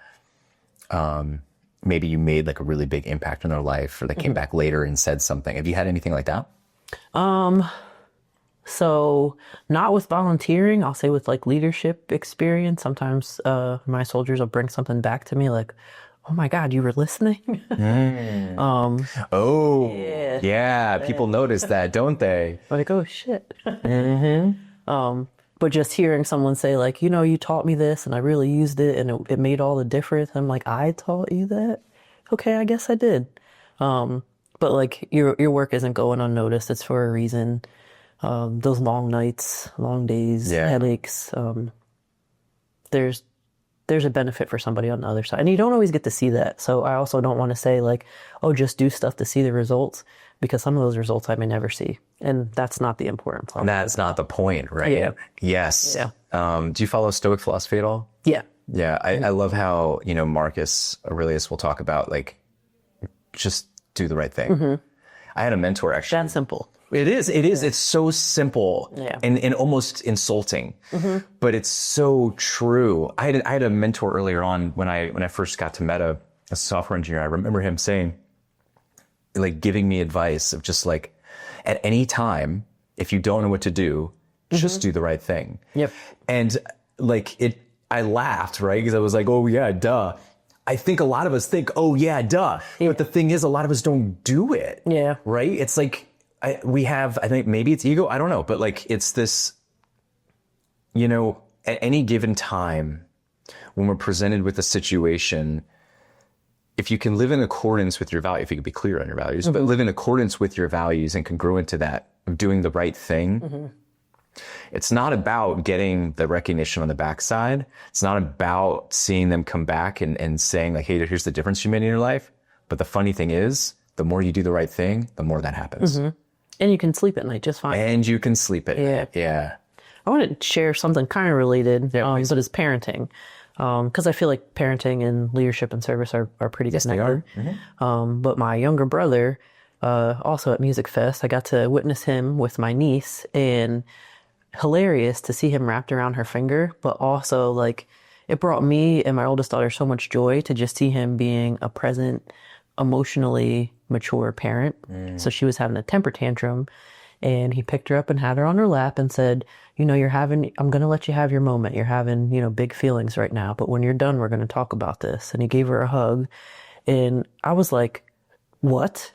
[SPEAKER 4] maybe you made like a really big impact on their life, or they came back later and said something. Have you had anything like that?
[SPEAKER 2] So not with volunteering, I'll say with like leadership experience. Sometimes my soldiers will bring something back to me like, oh my God, you were listening?
[SPEAKER 4] Yeah. People notice that, don't they?
[SPEAKER 2] Like, oh shit. But just hearing someone say like, you know, you taught me this and I really used it and it made all the difference. I'm like, I taught you that? Okay, I guess I did. But like your work isn't going unnoticed. It's for a reason. Those long nights, long days, headaches, there's a benefit for somebody on the other side. And you don't always get to see that. So I also don't want to say like, oh, just do stuff to see the results, because some of those results I may never see. And that's not the important part.
[SPEAKER 4] And that's not the point, right?
[SPEAKER 2] Yeah.
[SPEAKER 4] Yes.
[SPEAKER 2] Yeah.
[SPEAKER 4] Do you follow Stoic philosophy at all?
[SPEAKER 2] Yeah.
[SPEAKER 4] Yeah. I love how, you know, Marcus Aurelius will talk about like, just do the right thing. I had a mentor actually.
[SPEAKER 2] That's simple.
[SPEAKER 4] It is. It's so simple and almost insulting, but it's so true. I had a mentor earlier on when I first got to Meta as a software engineer. I remember him saying, like, giving me advice of just like, at any time, if you don't know what to do, just do the right thing.
[SPEAKER 2] Yep.
[SPEAKER 4] And like I laughed, right? Because I was like, oh yeah, duh. I think a lot of us think, oh yeah, duh. Yeah. But the thing is, a lot of us don't do it. Yeah. Right? It's like, I think maybe it's ego, I don't know, but like it's this, you know, at any given time when we're presented with a situation, if you can live in accordance with your value, if you can be clear on your values, but live in accordance with your values and congruent to that, of doing the right thing, it's not about getting the recognition on the backside. It's not about seeing them come back and saying like, hey, here's the difference you made in your life. But the funny thing is, the more you do the right thing, the more that happens.
[SPEAKER 2] And you can sleep at night just fine.
[SPEAKER 4] And you can sleep at night. Yeah.
[SPEAKER 2] I want to share something kind of related, but it's parenting. Because I feel like parenting and leadership and service are pretty connected.
[SPEAKER 4] They are.
[SPEAKER 2] But my younger brother, also at Music Fest, I got to witness him with my niece, and hilarious to see him wrapped around her finger, but also like it brought me and my oldest daughter so much joy to just see him being a present, emotionally mature parent. So she was having a temper tantrum, And he picked her up and had her on her lap and said, I'm going to let you have your moment. You're having, big feelings right now, but when you're done, we're going to talk about this. And he gave her a hug. And I was like, what?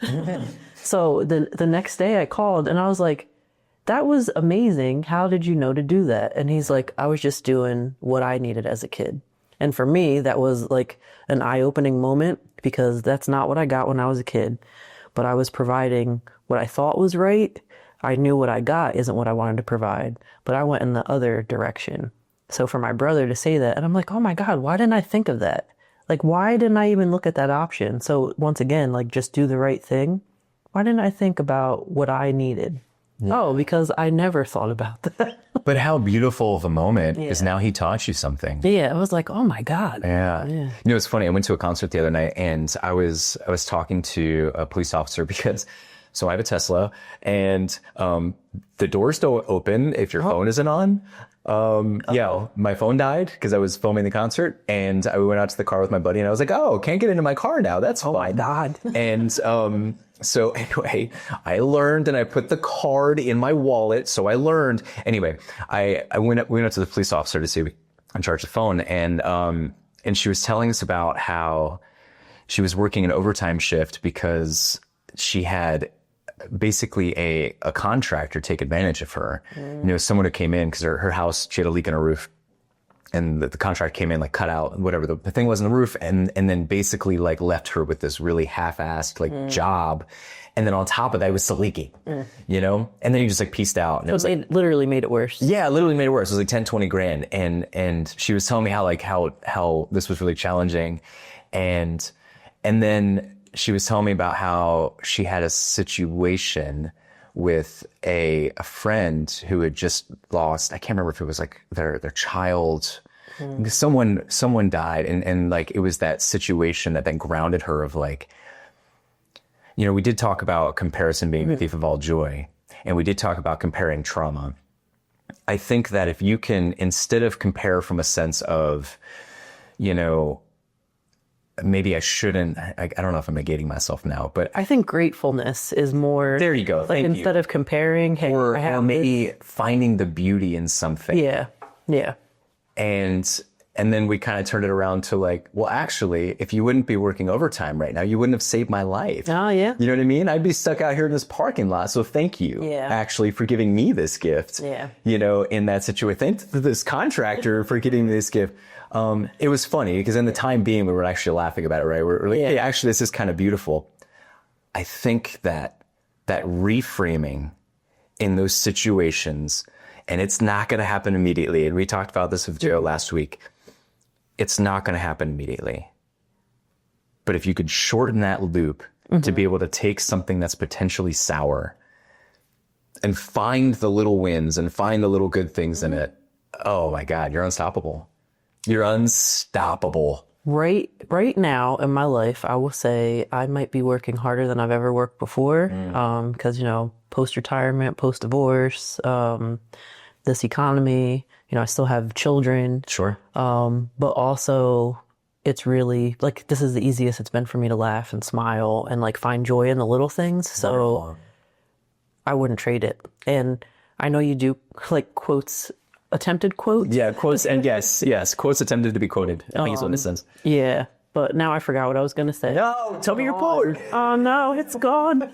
[SPEAKER 2] So the next day I called and I was like, that was amazing. How did you know to do that? And he's like, I was just doing what I needed as a kid. And for me, that was like an eye-opening moment because that's not what I got when I was a kid. But I was providing what I thought was right. I knew what I got isn't what I wanted to provide, but I went in the other direction. So for my brother to say that, and I'm like, oh my God, why didn't I think of that? Like, why didn't I even look at that option? So once again, like, just do the right thing. Why didn't I think about what I needed? Yeah. Oh, because I never thought about that.
[SPEAKER 4] But how beautiful of a moment is now he taught you something.
[SPEAKER 2] Yeah, I was like, oh my God.
[SPEAKER 4] Yeah. It's funny. I went to a concert the other night and I was talking to a police officer because, so I have a Tesla and the doors don't open if your phone isn't on. Yeah, my phone died because I was filming the concert and I went out to the car with my buddy and I was like, oh, can't get into my car now. That's fine.
[SPEAKER 2] My God.
[SPEAKER 4] And so anyway, I learned and I put the card in my wallet. So I learned. Anyway, we went up to the police officer to see if we can charge the phone. And she was telling us about how she was working an overtime shift because she had basically a contractor take advantage of her. Someone who came in because her house, she had a leak in her roof. And the contract came in, like cut out whatever the thing was in the roof, and then basically like left her with this really half-assed like job, and then on top of that it was still leaking, and then he just like pieced out. And
[SPEAKER 2] it was like, literally made it worse.
[SPEAKER 4] Yeah, literally made it worse. It was like 10, 20 grand, and she was telling me how this was really challenging, and then she was telling me about how she had a situation with a friend who had just lost, I can't remember if it was like their child, someone died and like it was that situation that then grounded her of like, we did talk about comparison being the thief of all joy, and we did talk about comparing trauma. I think that if you can, instead of compare from a sense of, maybe I shouldn't, I don't know if I'm negating myself now, but
[SPEAKER 2] I think gratefulness is more.
[SPEAKER 4] There you go.
[SPEAKER 2] Like instead of comparing, hey,
[SPEAKER 4] or maybe finding the beauty in something.
[SPEAKER 2] Yeah.
[SPEAKER 4] And then we kind of turned it around to like, well, actually, if you wouldn't be working overtime right now, you wouldn't have saved my life.
[SPEAKER 2] Oh, yeah.
[SPEAKER 4] You know what I mean? I'd be stuck out here in this parking lot. So thank you, actually, for giving me this gift.
[SPEAKER 2] Yeah.
[SPEAKER 4] In that situation. Thank this contractor for getting me this gift. It was funny because in the time being, we were actually laughing about it, right? We're like, hey, actually, this is kind of beautiful. I think that reframing in those situations, and it's not going to happen immediately. And we talked about this with Joe last week. It's not going to happen immediately. But if you could shorten that loop to be able to take something that's potentially sour and find the little wins and find the little good things in it, oh my God, you're unstoppable. You're unstoppable.
[SPEAKER 2] Right now in my life, I will say I might be working harder than I've ever worked before. Because, post-retirement, post-divorce, this economy, I still have children.
[SPEAKER 4] Sure.
[SPEAKER 2] But also it's really like, this is the easiest it's been for me to laugh and smile and like find joy in the little things. So wonderful. I wouldn't trade it. And I know you do like attempted quotes.
[SPEAKER 4] Yeah, quotes. And yes, quotes attempted to be quoted. I think is what it says.
[SPEAKER 2] Yeah. But now I forgot what I was going to say.
[SPEAKER 4] No, tell me your quote.
[SPEAKER 2] Oh no, it's gone.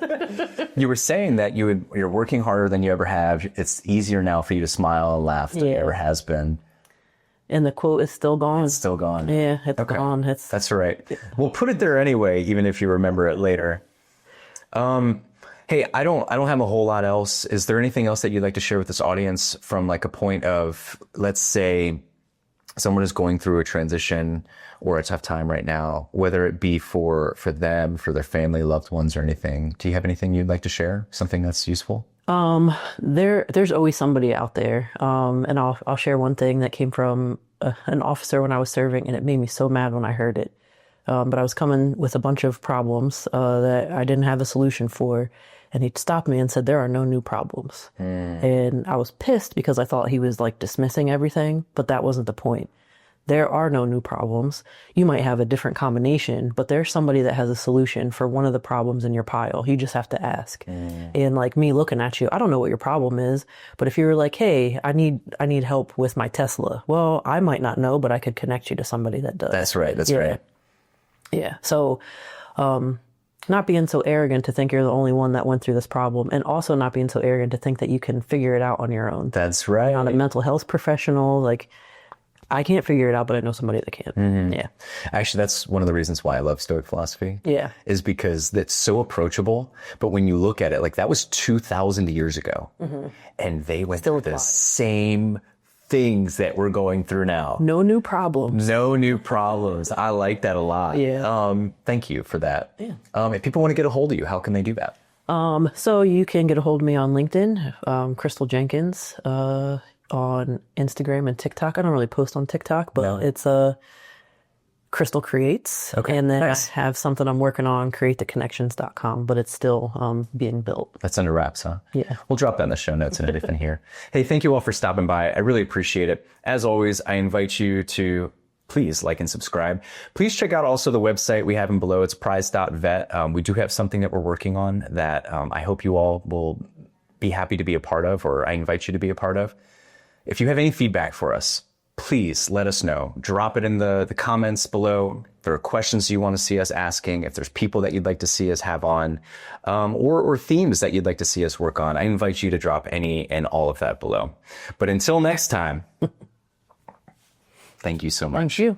[SPEAKER 4] You were saying that you're working harder than you ever have. It's easier now for you to smile and laugh than it ever has been.
[SPEAKER 2] And the quote is still gone.
[SPEAKER 4] It's still gone.
[SPEAKER 2] Yeah, it's gone.
[SPEAKER 4] That's all right. We'll put it there anyway, even if you remember it later. Hey, I don't have a whole lot else. Is there anything else that you'd like to share with this audience from like a point of, let's say, someone is going through a transition or a tough time right now, whether it be for them, for their family, loved ones, or anything? Do you have anything you'd like to share? Something that's useful?
[SPEAKER 2] There's always somebody out there. And I'll share one thing that came from an officer when I was serving, and it made me so mad when I heard it. But I was coming with a bunch of problems that I didn't have a solution for. And he stopped me and said, there are no new problems. And I was pissed because I thought he was like dismissing everything, but that wasn't the point. there are no new problems. You might have a different combination, but there's somebody that has a solution for one of the problems in your pile. You just have to ask. And like me looking at you, I don't know what your problem is, but if you were like, hey, I need help with my Tesla. Well, I might not know, but I could connect you to somebody that does.
[SPEAKER 4] That's right. That's
[SPEAKER 2] Yeah.
[SPEAKER 4] right.
[SPEAKER 2] Yeah. So, not being so arrogant to think you're the only one that went through this problem, and also not being so arrogant to think that you can figure it out on your own.
[SPEAKER 4] That's right.
[SPEAKER 2] Not a mental health professional. Like, I can't figure it out, but I know somebody that can. Yeah.
[SPEAKER 4] Actually, that's one of the reasons why I love Stoic philosophy.
[SPEAKER 2] Yeah.
[SPEAKER 4] Is because it's so approachable. But when you look at it, like that was 2,000 years ago. And they went through the same things that we're going through now.
[SPEAKER 2] No new problems.
[SPEAKER 4] No new problems. I like that a lot.
[SPEAKER 2] Yeah.
[SPEAKER 4] Thank you for that.
[SPEAKER 2] Yeah.
[SPEAKER 4] If people want to get a hold of you, how can they do that?
[SPEAKER 2] So you can get a hold of me on LinkedIn, Chrystall Jenkins, on Instagram and TikTok. I don't really post on TikTok, but it's Chrystall Creates.
[SPEAKER 4] Okay,
[SPEAKER 2] And then
[SPEAKER 4] nice.
[SPEAKER 2] I have something I'm working on, createtheconnections.com, but it's still being built.
[SPEAKER 4] That's under wraps, huh?
[SPEAKER 2] Yeah.
[SPEAKER 4] We'll drop that in the show notes and everything here. Hey, thank you all for stopping by. I really appreciate it. As always, I invite you to please like and subscribe. Please check out also the website we have in below. It's prize.vet. We do have something that we're working on that I hope you all will be happy to be a part of, or I invite you to be a part of. If you have any feedback for us, please let us know. Drop it in the comments below. If there are questions you want to see us asking, if there's people that you'd like to see us have on, or themes that you'd like to see us work on, I invite you to drop any and all of that below. But until next time, thank you so much.
[SPEAKER 2] Thank you.